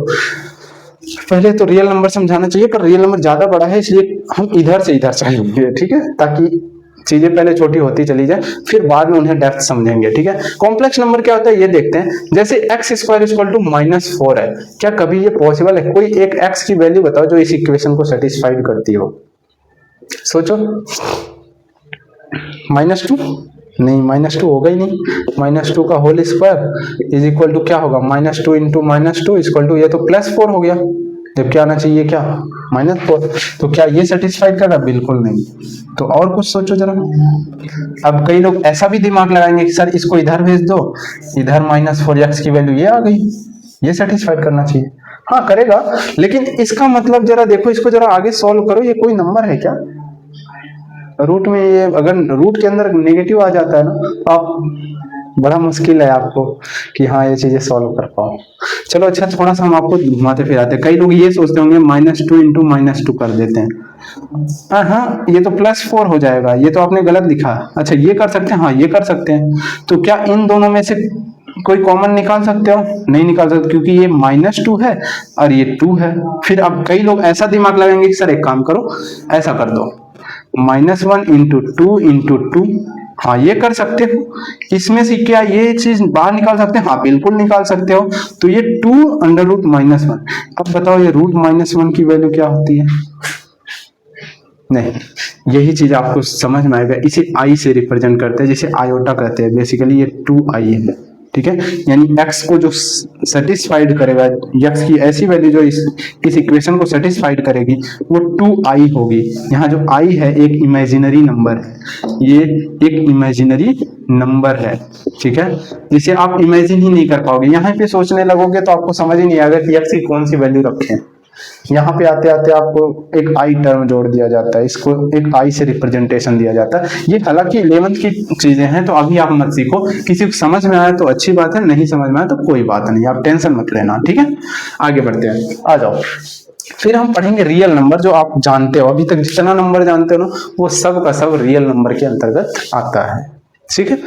पहले तो रियल नंबर समझाना चाहिए, पर रियल नंबर ज्यादा बड़ा है इसलिए हम इधर से इधर चलेंगे। ठीक है, ताकि चीजें पहले छोटी होती चली जाए, फिर बाद में उन्हें डेप्थ समझेंगे। ठीक है, कॉम्प्लेक्स नंबर क्या होता है ये देखते हैं। जैसे x² = -4 है, क्या कभी ये पॉसिबल है, कोई एक x की वैल्यू बताओ जो इस इक्वेशन को सेटिस्फाइड करती हो। सोचो, -2 नहीं, -2 होगा ही नहीं। -2 का whole square is equal to क्या होगा, -2 × -2 इक्वल टू, ये तो +4 हो गया, जब क्या आना चाहिए, क्या, -4। तो क्या ये सेटिस्फाइड कर रहा, बिल्कुल नहीं। तो और कुछ सोचो जरा। अब कई लोग ऐसा भी दिमाग लगाएंगे कि सर इसको इधर भेज दो, इधर -4x की वैल्यू ये आ गई, ये सेटिस्फाइड करना चाहिए। हाँ करेगा, लेकिन इसका मतलब जरा देखो, इसको जरा आगे सॉल्व करो। ये कोई नंबर है क्या, रूट में ये अगर रूट के अंदर नेगेटिव आ जाता है ना, तो आप बड़ा मुश्किल है आपको कि हाँ ये चीजें सॉल्व कर पाओ। चलो अच्छा, थोड़ा सा हम आपको घुमाते फिराते। कई लोग ये सोचते होंगे -2 × -2 कर देते हैं। हाँ, ये तो +4 हो जाएगा, ये तो आपने गलत लिखा। अच्छा ये कर सकते हैं, हाँ ये कर सकते हैं। तो क्या इन दोनों में से कोई कॉमन निकाल सकते हो, नहीं निकाल सकते, क्योंकि ये -2 है और ये 2 है। फिर अब कई लोग ऐसा दिमाग लगाएंगे कि सर एक काम करो, ऐसा कर दो, -1 × 2 × 2। हाँ ये कर सकते हो। इसमें से क्या ये चीज बाहर निकाल सकते हैं, हाँ बिल्कुल निकाल सकते हो। तो ये 2√-1। अब बताओ ये √-1 की वैल्यू क्या होती है, नहीं, यही चीज आपको समझ में आएगा। इसे आई से रिप्रेजेंट करते हैं, जिसे आयोटा कहते हैं। बेसिकली ये 2i है। ठीक है, यानी x को जो सेटिस्फाइड करेगा, x की ऐसी वैल्यू जो इस इक्वेशन को सेटिस्फाइड करेगी, वो 2i होगी। यहाँ जो i है एक इमेजिनरी नंबर है, ये एक इमेजिनरी नंबर है। ठीक है, जिसे आप इमेजिन ही नहीं कर पाओगे। यहाँ पे सोचने लगोगे तो आपको समझ ही नहीं आएगा कि x की कौन सी वैल्यू रखें। यहाँ पे आते आते आपको एक आई टर्म जोड़ दिया जाता है, इसको एक आई से रिप्रेजेंटेशन दिया जाता है। ये हालांकि 11th की चीजें हैं, तो अभी आप मत सीखो। किसी को समझ में आया तो अच्छी बात है, नहीं समझ में आया तो कोई बात नहीं, आप टेंशन मत लेना। ठीक है, आगे बढ़ते हैं, आ जाओ। फिर हम पढ़ेंगे रियल नंबर, जो आप जानते हो। अभी तक जितना नंबर जानते हो ना, वो सब का सब रियल नंबर के अंतर्गत आता है। ठीक है,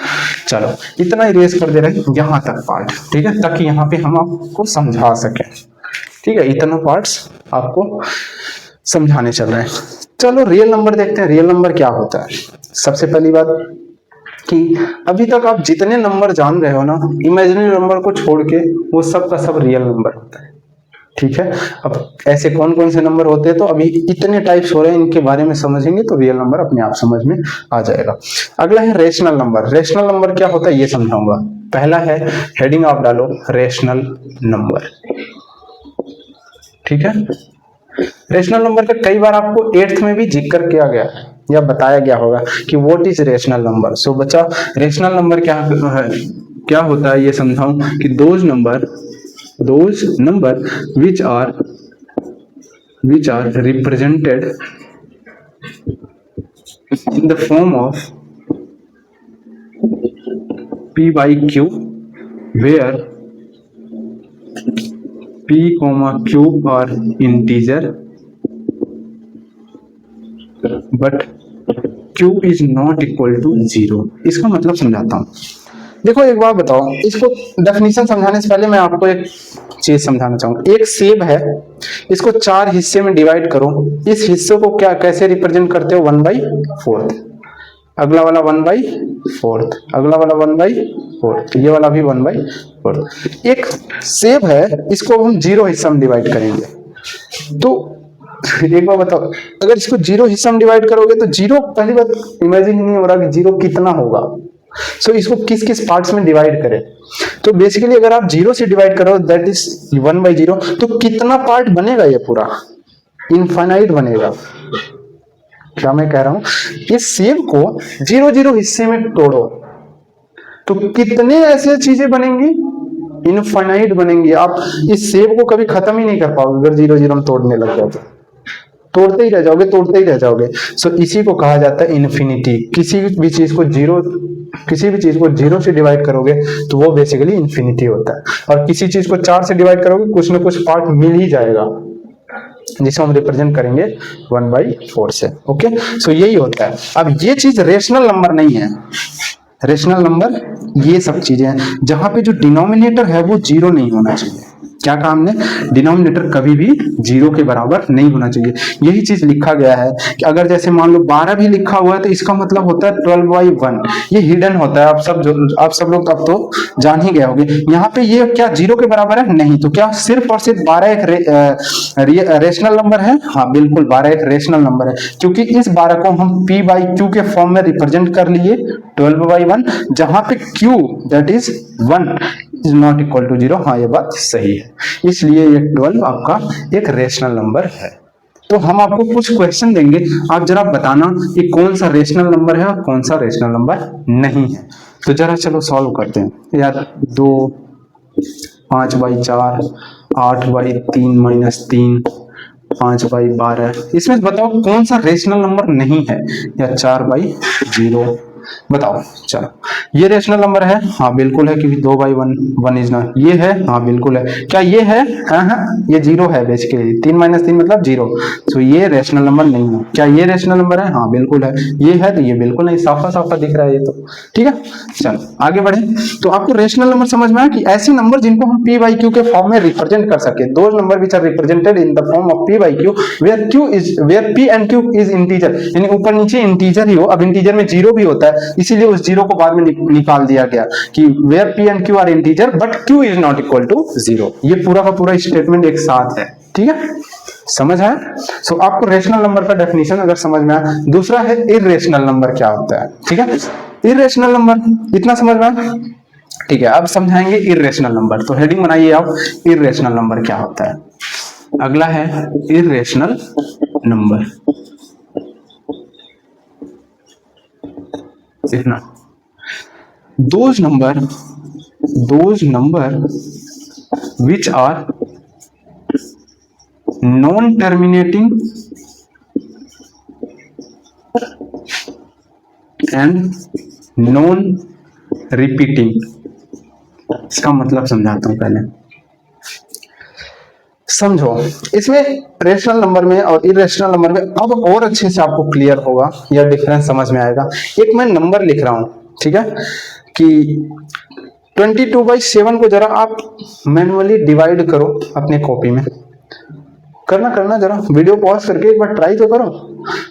चलो इतना इरेज कर दे रहे हैं यहाँ तक पार्ट, ठीक है, ताकि यहाँ पे हम आपको समझा सके। ठीक है, इतना पार्ट्स आपको समझाने चल रहे हैं। चलो रियल नंबर देखते हैं, रियल नंबर क्या होता है। सबसे पहली बात कि अभी तक आप जितने नंबर जान रहे हो ना, इमेजिनरी नंबर को छोड़ के, वो सब का सब रियल नंबर होता है। ठीक है, अब ऐसे कौन कौन से नंबर होते हैं, तो अभी इतने टाइप्स हो रहे हैं, इनके बारे में समझेंगे तो रियल नंबर अपने आप समझ में आ जाएगा। अगला है रेशनल नंबर। रेशनल नंबर क्या होता है ये समझाऊंगा। पहला है, हेडिंग आप डालो रेशनल नंबर। ठीक है, रेशनल नंबर का कई बार आपको 8th में भी जिक्र किया गया है या बताया गया होगा कि व्हाट इज रेशनल नंबर। सो बच्चा, रेशनल नंबर क्या है, क्या होता है ये समझाऊं कि those number which are represented in the form of p by q where p q are integer but q is not equal to 0। इसका मतलब समझाता हूं। देखो एक बात बताओ, इसको डेफिनेशन समझाने से पहले मैं आपको एक चीज समझाना चाहूंगा। एक सेब है, इसको 4 हिस्से में डिवाइड करो, इस हिस्से को क्या कैसे रिप्रेजेंट करते हो, 1/4। अगला वाला 1/4, अगला वाला 1/4, ये वाला भी 1/4। एक सेब है, इसको हम 0 हिस्सा में डिवाइड करेंगे। तो एक बार बताओ, अगर इसको 0 हिस्सा में डिवाइड करोगे तो 0, पहली बात इमेजिन नहीं हो रहा कि 0 कितना होगा। सो इसको किस किस पार्ट्स में डिवाइड करें, तो बेसिकली अगर आप 0 से डिवाइड करो दैट इज 1/0, तो कितना पार्ट बनेगा, ये पूरा इनफाइनाइट बनेगा। क्या मैं कह रहा हूं, इस सेब को 0 हिस्से में तोड़ो तो कितने ऐसे चीजें बनेंगी, इनफाइनाइट बनेंगी। आप इस सेब को कभी खत्म ही नहीं कर पाओगे अगर 0 में तोड़ने लग जाओ तो। तोड़ते ही रह जाओगे, तोड़ते ही रह जाओगे। सो इसी को कहा जाता है इन्फिनिटी। किसी भी चीज को 0 से डिवाइड करोगे तो वो बेसिकली इन्फिनिटी होता है, और किसी चीज को 4 से डिवाइड करोगे कुछ ना कुछ पार्ट मिल ही जाएगा, जिसे हम रिप्रेजेंट करेंगे 1/4 से। ओके, सो यही होता है। अब ये चीज रेशनल नंबर नहीं है। रेशनल नंबर ये सब चीजें हैं जहां पे जो डिनोमिनेटर है वो 0 नहीं होना चाहिए। क्या कहा हमने, डिनोमिनेटर कभी भी 0 के बराबर नहीं होना चाहिए। यही चीज लिखा गया है कि अगर जैसे मान लो 12 भी लिखा हुआ है तो इसका मतलब होता है 12/1। ये हिडन होता है, आप सब लोग अब तो जान ही गए होंगे। यहाँ पे ये क्या 0 के बराबर है, नहीं। तो क्या सिर्फ और सिर्फ 12 एक रेशनल नंबर है? हाँ बिल्कुल, 12 एक रेशनल नंबर है, क्योंकि इस 12 को हम p by q के फॉर्म में रिप्रेजेंट कर लिए 12/1, जहां पे q that is 1 is not equal to 0। हाँ ये बात सही है, इसलिए ये 12 आपका एक रेशनल नंबर है। तो हम आपको कुछ क्वेश्चन देंगे, आप जरा बताना कि कौन सा रेशनल नंबर है और कौन सा रेशनल नंबर नहीं है। तो जरा चलो सॉल्व करते हैं यार। 2 5/4, 8/3 - 3, 5/12। इसमें बताओ कौन सा रेशनल नंबर नहीं है, या 4/0 बताओ। चलो, ये रेशनल नंबर है, हाँ बिल्कुल है, क्योंकि 2/1 इज नॉट। ये है, हाँ बिल्कुल है। क्या ये है? हाँ, ये 0 है बेसिकली। 3 - 3 मतलब 0। तो ये रेशनल नंबर नहीं है। क्या ये रेशनल नंबर है? हाँ बिल्कुल है। ये है तो ये बिल्कुल नहीं, साफा साफा दिख रहा है ये तो। ठीक है, चलो आगे बढ़े। तो आपको रेशनल नंबर समझ में आया कि ऐसे नंबर जिनको हम p by q के फॉर्म में रिप्रेजेंट कर सके। दो number which are represented in the form of p by q where p and q is integer, यानी ऊपर नीचे इंटीजर ही हो। अब इंटीजर में 0 भी होता है, इसीलिए उस 0 को बाद में निकाल दिया गया कि where p and q are integer but q is not equal to 0। ये पूरा का पूरा स्टेटमेंट एक साथ है। ठीक है, समझ आया? सो आपको रेशनल नंबर का डेफिनेशन अगर समझ में आया। दूसरा है इररेशनल नंबर क्या होता है। ठीक है, इररेशनल नंबर इतना समझ में आया। ठीक है, अब समझाएंगे इररेशनल नंबर। तो हेडिंग बनाइए आप, इररेशनल नंबर क्या होता है। अगला है इररेशनल नंबर। इतना those number which are non-terminating and non-repeating। इसका मतलब समझाता हूं पहले, समझो। इसमें रेशनल नंबर में और इरेशनल नंबर में अब और अच्छे से आपको क्लियर होगा या डिफरेंस समझ में आएगा। एक मैं नंबर लिख रहा हूं, ठीक है, कि 22/7 को जरा आप मैनुअली डिवाइड करो अपने कॉपी में। करना जरा वीडियो पॉज करके एक बार ट्राई तो करो।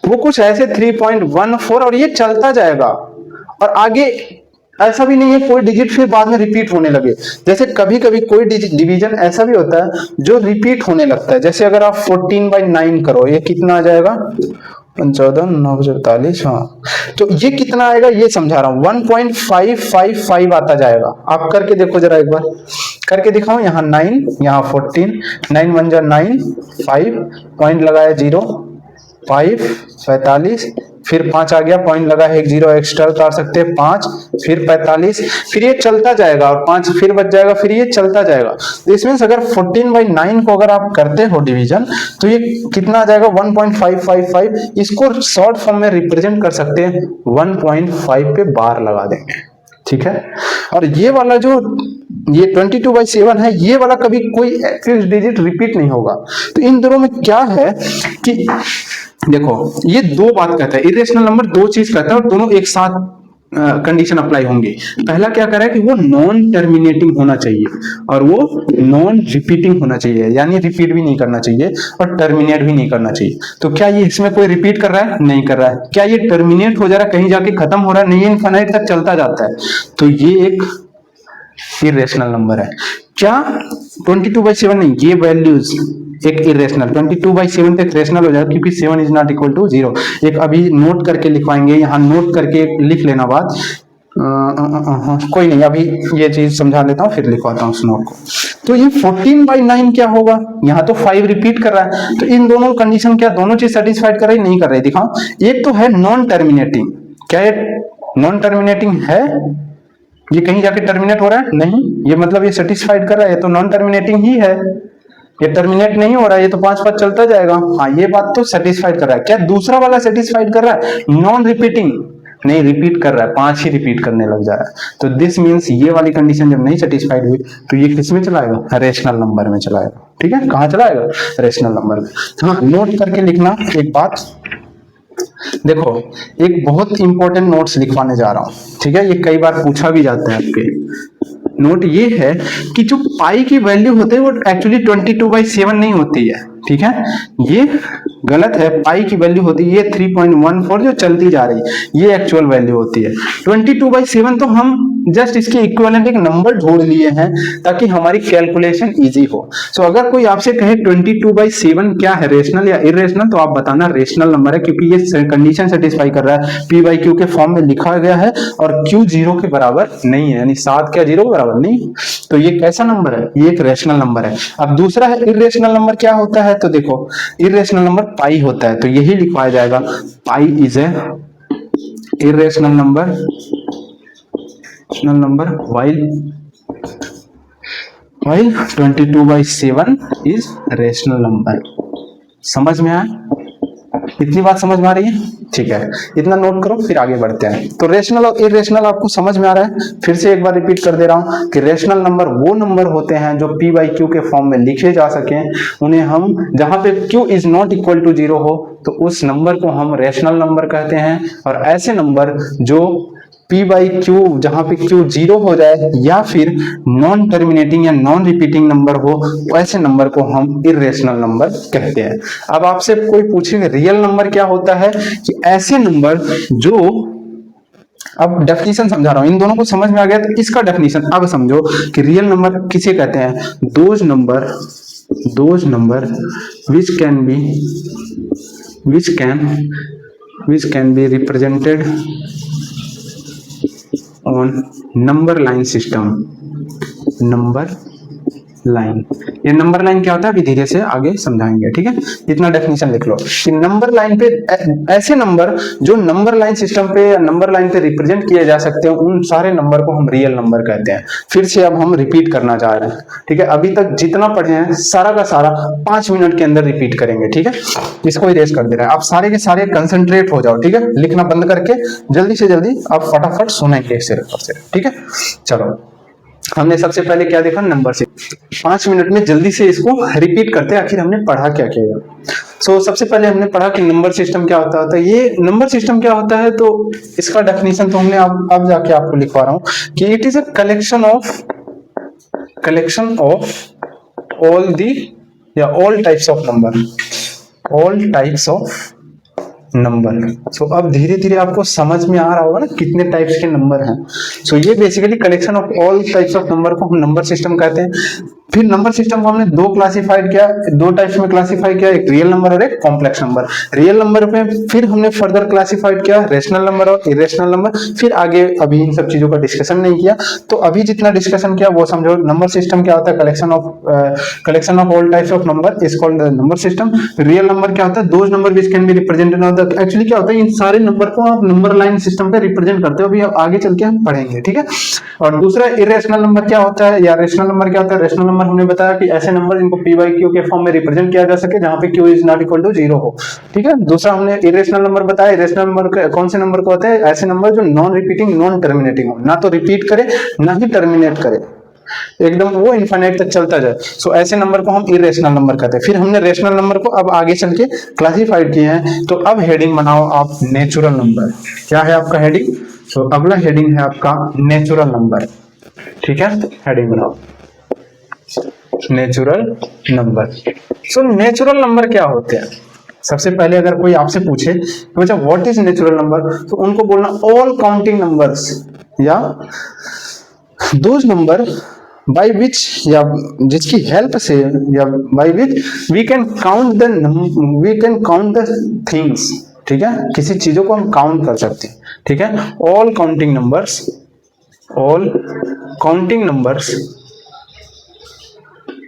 वो कुछ ऐसे 3.14 और ये चलता जाएगा, और आगे ऐसा भी नहीं है कोई डिजिट फिर बाद में रिपीट होने लगे। जैसे कभी कभी कोई डिवीजन ऐसा भी होता है जो रिपीट होने लगता है। जैसे अगर आप 14/9 करो, ये कितना आ जाएगा, 14 9 44, हाँ, तो ये कितना आएगा ये समझा रहा हूं, 1.555 आता जाएगा। आप करके देखो जरा एक बार, करके दिखाओ। यहाँ 9, यहाँ 14, 9 1 जा 9, 5 पॉइंट लगाया 0, 5 45, फिर 5 आ गया, पॉइंट लगा है, एक 0 एक्स्ट्रा उतार सकते हैं, 5 फिर 45, फिर ये चलता जाएगा, और 5 फिर बच जाएगा, फिर ये चलता जाएगा। तो इसमें अगर 14/9 को अगर आप करते हो डिवीजन, तो ये कितना आ जाएगा, 1.555। इसको शॉर्ट फॉर्म में रिप्रेजेंट कर सकते हैं, 1.5 पे बार लगा देंगे, ठीक है। और ये वाला जो ये 22/7 है, ये वाला कभी कोई फिक्स डिजिट रिपीट नहीं होगा। तो इन दोनों में क्या है कि देखो, ये दो बात कहता है, इरेशनल नंबर दो चीज कहता है और दोनों एक साथ कंडीशन अप्लाई होंगे। पहला क्या कह रहा है कि वो नॉन टर्मिनेटिंग होना चाहिए और वो नॉन रिपीटिंग होना चाहिए, यानी रिपीट भी नहीं करना चाहिए और टर्मिनेट भी नहीं करना चाहिए। तो क्या ये इसमें कोई रिपीट कर रहा है, नहीं कर रहा है। क्या ये टर्मिनेट हो जा रहा है, कहीं जाके खत्म हो रहा है, नहीं, इनफाइनाइट तक चलता जाता है, तो ये एक इरेशनल नंबर है। क्या 22/7 नहीं, ये वैल्यूज एक इरेशनल, 22/7 तक रेशनल हो जाएगा, क्योंकि 7 इज नॉट इक्वल टू 0। एक अभी नोट करके लिखवाएंगे, यहाँ नोट करके लिख लेना बात। कोई नहीं, अभी ये चीज समझा लेता हूँ फिर लिखवाता हूँ उस नोट को। तो ये 14/9 क्या होगा, यहाँ तो 5 रिपीट कर रहा है, तो इन दोनों कंडीशन क्या दोनों चीज सेटिस्फाइड कर रही, नहीं कर रही। दिखाओ, एक तो है नॉन टर्मिनेटिंग। क्या ये नॉन टर्मिनेटिंग है, ये कहीं जाके टर्मिनेट हो रहा है, नहीं, ये मतलब ये सेटिस्फाइड कर रहा है, तो नॉन टर्मिनेटिंग ही है। ये टर्मिनेट नहीं हो रहा है, ये तो 5 चलता जाएगा, हाँ, ये बात तो सेटिस्फाइड कर रहा है। क्या दूसरा वाला सेटिस्फाइड कर रहा है, नॉन रिपीटिंग, नहीं रिपीट कर रहा है, 5 ही रिपीट करने लग जा रहा है। तो दिस मीन्स ये वाली कंडीशन जब नहीं सेटिस्फाइड हुई, तो ये किस में चलाएगा, रेशनल नंबर में चलाएगा, ठीक है। कहाँ चलाएगा, रेशनल नंबर में। हाँ, नोट करके लिखना एक बात। देखो, एक बहुत इंपॉर्टेंट नोट्स लिखवाने जा रहा हूं, ठीक है, ये कई बार पूछा भी जाता है आपके। नोट ये है कि जो पाई की वैल्यू होती है वो एक्चुअली 22/7 नहीं होती है, ठीक है, ये गलत है। पाई की वैल्यू होती है ये 3.14 जो चलती जा रही है, ये एक्चुअल वैल्यू होती है। 22/7 तो हम जस्ट इसके इक्विवेलेंट एक नंबर ढूंढ लिए हैं ताकि हमारी कैलकुलेशन इजी हो। सो अगर कोई आपसे कहे 22/7 क्या है, रेशनल या इरेशनल, तो आप बताना रेशनल नंबर है, क्योंकि ये कंडीशन सेटिस्फाई कर रहा है, p/q के फॉर्म में लिखा गया है और q 0 के बराबर नहीं है, यानी 7 क्या 0 के बराबर नहीं, तो ये कैसा नंबर है, ये एक रेशनल नंबर है। अब दूसरा है इरेशनल नंबर, क्या होता है, तो देखो इरेशनल नंबर पाई होता है, तो यही लिखवाया जाएगा, pi is a irrational number while 22/7 is rational number। समझ में आया, इतनी बात समझ में आ रही है, ठीक है, इतना नोट करो फिर आगे बढ़ते हैं। तो रेशनल और इरेशनल आपको समझ में आ रहा है। फिर से एक बार रिपीट कर दे रहा हूं कि रेशनल नंबर वो नंबर होते हैं जो p/q के फॉर्म में लिखे जा सके, उन्हें हम जहां पे q is not equal to 0 हो तो उस नंबर को हम रेशनल नंबर कहते हैं, और ऐसे नंबर जो p/q जहां पे q 0 हो जाए या फिर नॉन टर्मिनेटिंग या नॉन रिपीटिंग नंबर हो, ऐसे नंबर को हम इरेशनल नंबर कहते हैं। अब आपसे कोई पूछेगा रियल नंबर क्या होता है, कि ऐसे नंबर जो, अब डेफिनेशन समझा रहा हूं, इन दोनों को समझ में आ गया तो इसका डेफिनेशन अब समझो कि रियल नंबर किसे कहते हैं, those number which can be represented on number line system। Number line, ये नंबर लाइन क्या होता है अभी धीरे से आगे समझाएंगे, ठीक है। इतना डेफिनेशन लिख लो कि नंबर लाइन पे ऐसे नंबर जो नंबर लाइन सिस्टम पे या नंबर लाइन पे रिप्रेजेंट किए जा सकते हैं, उन सारे नंबर को हम रियल नंबर कहते हैं। फिर से अब हम रिपीट करना चाह रहे हैं, ठीक है, अभी तक जितना पढ़े हैं सारा का सारा 5 मिनट के अंदर रिपीट करेंगे, ठीक है। इसको इरेज कर दे रहे हैं, आप सारे के सारे कंसंट्रेट हो जाओ, ठीक है, लिखना बंद करके जल्दी से जल्दी आप फटाफट सुनेंगे सिर्फ, ठीक है। चलो, हमने सबसे पहले क्या देखा, नंबर से। 5 मिनट में जल्दी से इसको रिपीट करते हैं, आखिर हमने पढ़ा क्या किया। सो सबसे पहले हमने पढ़ा कि नंबर सिस्टम क्या होता है। ये नंबर सिस्टम क्या होता है, तो इसका डेफिनेशन तो हमने अब जाके आपको लिखवा रहा हूँ कि it is a collection of all the या all types of number, all types of number. So अब धीरे धीरे आपको समझ में आ रहा होगा ना कितने टाइप्स के नंबर हैं। सो ये basically collection of all types of number को हम नंबर सिस्टम कहते हैं। फिर नंबर सिस्टम को हमने दो क्लासिफाइड किया, दो टाइप्स में क्लासिफाई किया, एक रियल नंबर और एक कॉम्प्लेक्स नंबर। रियल नंबर में फिर हमने फर्दर क्लासिफाइड किया रेशनल नंबर और इरेशनल नंबर। फिर आगे अभी इन सब चीजों का डिस्कशन नहीं किया, तो अभी जितना डिस्कशन किया वो समझो। नंबर सिस्टम क्या होता है, collection of all types of number is called number system. Real number क्या होता है, those number which can be represented on the, actually क्या होता है इन सारे नंबर को आप नंबर लाइन सिस्टम पे रिप्रेजेंट करते हो, अभी आगे चल के हम पढ़ेंगे, ठीक है। और दूसरा इरेशनल नंबर क्या होता है या रेशनल नंबर क्या होता है। रेशनल नंबर हमने बताया कि ऐसे नंबर जिनको पी बाई क्यू के फॉर्म में रिप्रेजेंट किया जा सके जहां पे q is not equal to 0 हो, ठीक है। दूसरा हमने इरेशनल नंबर बताया। इरेशनल नंबर कौन से नंबर को होते हैं, ऐसे नंबर जो नॉन रिपीटिंग नॉन टर्मिनेटिंग हो, ना तो रिपीट करे ना ही टर्मिनेट करे, एकदम वो इनफाइनाइट तक चलता जाए। सो ऐसे नंबर को हम इरेशनल नंबर कहते हैं। फिर हमने रेशनल नंबर को अब आगे चल के क्लासिफाइड किए हैं। तो अब हेडिंग बनाओ आप नेचुरल नंबर। क्या है आपका हेडिंग, तो अगला हेडिंग है आपका नेचुरल नंबर, ठीक है। हेडिंग बनाओ natural number. So natural number क्या होते हैं। सबसे पहले अगर कोई आपसे पूछे कि बच्चा व्हाट इज नेचुरल नंबर, तो उनको बोलना ऑल काउंटिंग नंबर्स या दोज नंबर बाय विच या जिसकी हेल्प से या by which we can count the things, ठीक है। किसी चीजों को हम काउंट कर सकते हैं, ठीक है। All counting numbers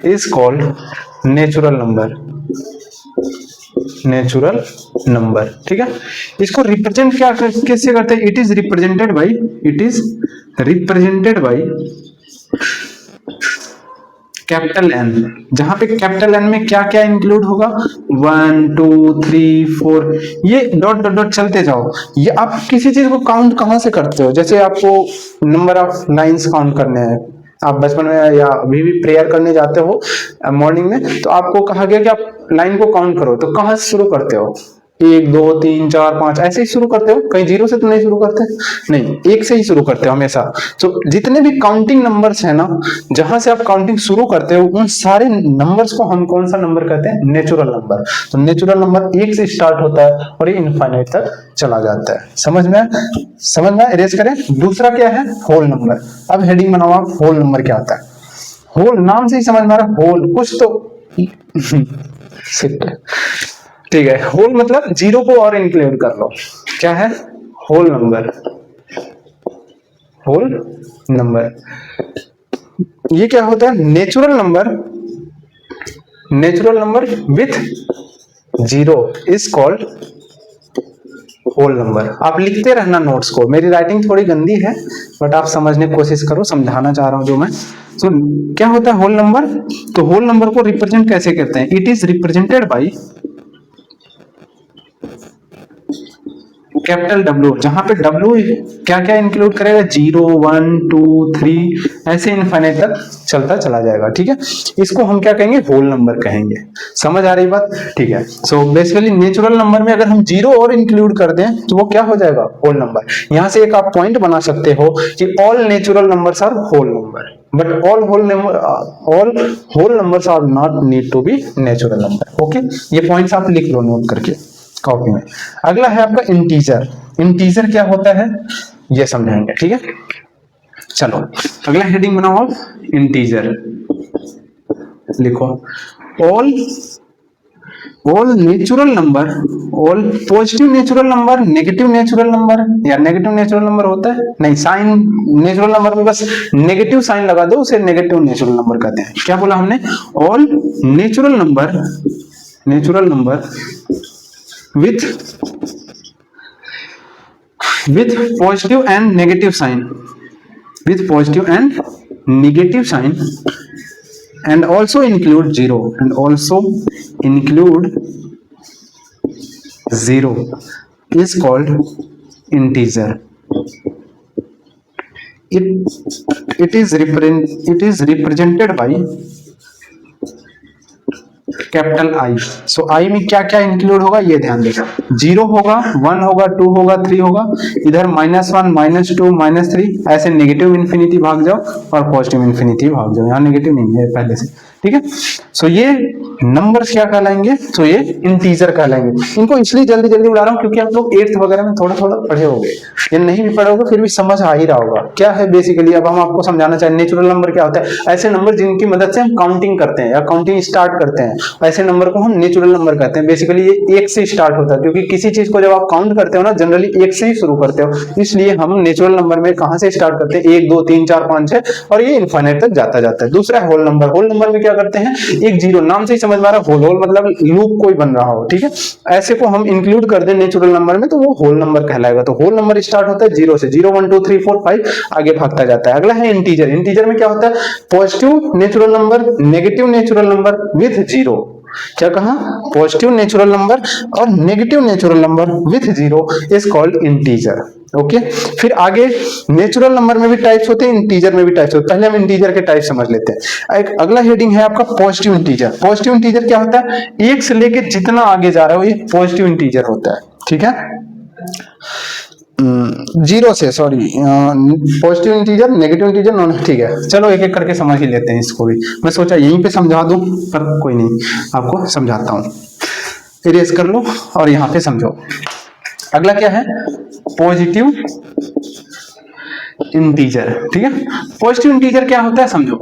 is called natural number, ठीक है। इसको रिप्रेजेंट क्या कैसे करते हैं, it is represented by capital N, जहां पे कैपिटल एन में क्या क्या इंक्लूड होगा, 1 2 3 4, ये डॉट डॉट डॉट चलते जाओ। ये आप किसी चीज को काउंट कहां से करते हो, जैसे आपको नंबर ऑफ लाइंस काउंट करने हैं, आप बचपन में या अभी भी प्रेयर करने जाते हो मॉर्निंग में, तो आपको कहा गया कि आप लाइन को काउंट करो, तो कहां से शुरू करते हो, 1 2 3 4 5 ऐसे ही शुरू करते हो, कहीं 0 से तो नहीं शुरू करते, नहीं 1 से ही शुरू करते हो हमेशा। तो जितने भी काउंटिंग नंबर्स है ना, जहां से आप काउंटिंग शुरू करते हो उन सारे नंबर्स को हम कौन सा नंबर कहते हैं, नेचुरल नंबर। तो नेचुरल नंबर 1 से स्टार्ट होता है और ये इनफाइनाइट तक चला जाता है। समझ में इरेज करें। दूसरा क्या है, होल नंबर। अब हेडिंग बनाओ आप, होल नंबर क्या होता है। होल नाम से ही समझ में आ रहा, होल कुछ तो ठीक है। होल मतलब 0 को और इंक्लूड कर लो, क्या है, होल नंबर। ये क्या होता है, natural number with 0 is called whole number. आप लिखते रहना नोट्स को, मेरी राइटिंग थोड़ी गंदी है बट आप समझने की कोशिश करो, समझाना चाह रहा हूं जो मैं। तो क्या होता है होल नंबर, तो होल नंबर को रिप्रेजेंट कैसे करते हैं, it is represented by capital W, जहां पे W क्या क्या इंक्लूड करेगा, 0 1 2 3 ऐसे इनफाइनाइट तक चलता चला जाएगा, ठीक है। इसको हम क्या कहेंगे, होल नंबर कहेंगे। समझ आ रही बात, ठीक है। सो बेसिकली नेचुरल नंबर में अगर हम 0 और इंक्लूड कर दें तो वो क्या हो जाएगा, होल नंबर। यहां से एक आप पॉइंट बना सकते हो कि all natural numbers are whole number, but all whole numbers are not need to be natural number. Okay, ये पॉइंट्स आप लिख लो नोट करके कॉपी में। अगला है आपका इंटीजर। इंटीजर क्या होता है ये समझाएंगे, ठीक है। चलो अगला हेडिंग बनाओ आप, इंटीजर लिखो। All natural number, all positive natural number, negative natural number, या नेगेटिव नेचुरल नंबर होता है नहीं, साइन नेचुरल नंबर में बस नेगेटिव साइन लगा दो, उसे नेगेटिव नेचुरल नंबर कहते हैं। क्या बोला हमने, all natural number with positive and negative sign, and also include 0 is called integer. It is represented by capital I. So I में क्या क्या इंक्लूड होगा ये ध्यान देगा, 0 होगा, 1 होगा, 2 होगा, 3 होगा, इधर -1 -2 -3, ऐसे नेगेटिव इन्फिनिटी भाग जाओ और पॉजिटिव इन्फिनिटी भाग जाओ, यहाँ नेगेटिव नहीं है पहले से, ठीक है। सो ये नंबर्स क्या कहलाएंगे, तो ये इंटीजर कहलाएंगे। इनको इसलिए जल्दी जल्दी उड़ा रहा हूँ क्योंकि आप लोग 8th वगैरह में थोड़ा थोड़ा पढ़े होंगे, ये नहीं भी पढ़े होगे फिर भी समझ आ ही रहा होगा क्या है बेसिकली। अब हम आपको समझाना चाहिए नेचुरल नंबर क्या होता है, ऐसे नंबर जिनकी मदद से हम काउंटिंग करते हैं या काउंटिंग स्टार्ट करते हैं, ऐसे नंबर को हम नेचुरल नंबर कहते हैं। बेसिकली ये 1 से स्टार्ट होता है, क्योंकि किसी चीज को जब आप काउंट करते हो ना जनरली 1 से ही शुरू करते हो, इसलिए हम नेचुरल नंबर में कहां से स्टार्ट करते हैं, 1 2 3 4 5 6 और ये इनफाइनाइट तक जाता जाता है। दूसरा है होल नंबर। होल नंबर में क्या करते हैं, एक जीरो, नाम से ही समझ में आ रहा है, होल होल मतलब लूप कोई बन रहा हो, ठीक है। ऐसे को हम इंक्लूड कर दें नेचुरल नंबर में तो वो होल नंबर कहलाएगा। तो होल नंबर स्टार्ट होता है 0 से, 0 1 2 3 4 5 आगे भागता जाता है। अगला है इंटीजर। इंटीजर में क्या होता है, positive natural number, negative natural number with zero. क्या कहा, पॉजिटिव नेचुरल नंबर और negative natural number with zero is called integer. Okay, फिर आगे नेचुरल नंबर में भी टाइप्स होते हैं, इंटीजर में भी टाइप्स होते हैं। पहले हम इंटीजर के टाइप समझ लेते हैं। एक अगला हेडिंग है आपका पॉजिटिव इंटीजर। पॉजिटिव इंटीजर क्या होता है, 1 से लेके जितना आगे जा रहा है वो ये पॉजिटिव इंटीजर होता है, ठीक है। 0 से, sorry, positive integer, negative integer, non, ठीक है। चलो एक एक करके समझ ही लेते हैं इसको भी। मैं सोचा यहीं पे समझा दूं पर कोई नहीं, आपको समझाता हूं। इरेज कर लो और यहाँ पे समझो। अगला क्या है, पॉजिटिव इंटीजर, ठीक है। पॉजिटिव इंटीजर क्या होता है समझो,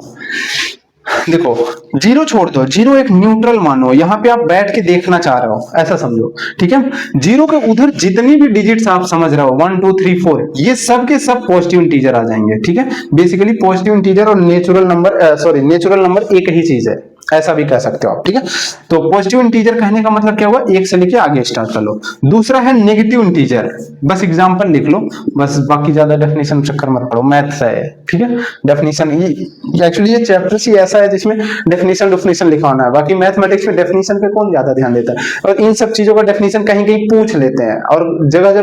देखो 0 छोड़ दो, 0 एक न्यूट्रल मानो, यहाँ पे आप बैठ के देखना चाह रहे हो ऐसा समझो, ठीक है। 0 के उधर जितनी भी डिजिट्स आप समझ रहे हो 1 2 3 4 ये सब के सब पॉजिटिव इंटीजर आ जाएंगे, ठीक है। बेसिकली पॉजिटिव इंटीजर और natural number, sorry natural number एक ही चीज है, ऐसा भी कह सकते हो आप, ठीक है। तो पॉजिटिव इंटीजर कहने का मतलब क्या हुआ, 1 से लेके आगे स्टार्ट कर लो। दूसरा है नेगेटिव इंटीजर, बस एग्जांपल लिख लो, बस बाकी ज्यादा डेफिनेशन चक्कर मत पड़ो, मैथ्स है, ठीक है। डेफिनेशन एक्चुअली ये चैप्टर ही ऐसा है जिसमें डेफिनेशन लिखवाना है, बाकी मैथमेटिक्स में डेफिनेशन पे कौन ज्यादा ध्यान देता है, और इन सब चीजों का डेफिनेशन कहीं कहीं पूछ लेते हैं और जगह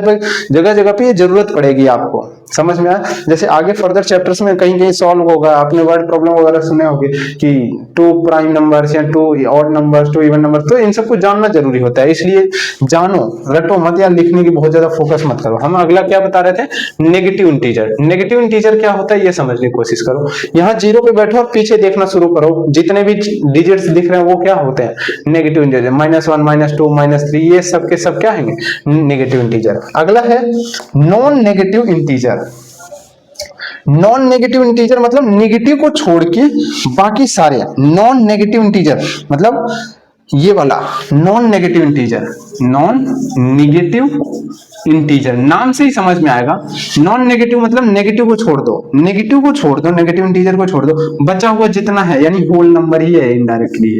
जगह पे ये जरूरत पड़ेगी आपको, समझ में आया। जैसे आगे फर्दर चैप्टर्स में कहीं कहीं सॉल्व होगा, आपने वर्ड प्रॉब्लम वगैरह सुने होंगे कि 2 प्राइम नंबर्स या 2 ऑड नंबर्स, 2 इवन नंबर, तो इन सबको जानना जरूरी होता है, इसलिए जानो, रटो मत या लिखने की बहुत ज्यादा फोकस मत करो। हम अगला क्या बता रहे थे, नेगेटिव इंटीजर। नेगेटिव इंटीजर क्या होता है ये समझने की कोशिश करो। यहाँ 0 पे बैठो और पीछे देखना शुरू करो, जितने भी डिजिट्स दिख रहे हैं वो क्या होते हैं, नेगेटिव इंटीजर। -1 -2 -3 ये सब के सब क्या है, नेगेटिव इंटीजर। अगला है non negative integer. Non negative integer मतलब नेगेटिव को छोड़ के बाकी सारे, नॉन नेगेटिव इंटीजर मतलब ये वाला non negative integer. Non negative integer नाम से ही समझ में आएगा, नॉन नेगेटिव मतलब नेगेटिव को छोड़ दो, नेगेटिव को छोड़ दो, नेगेटिव इंटीजर को छोड़ दो, बचा हुआ जितना है यानी होल नंबर ही है, इनडायरेक्टली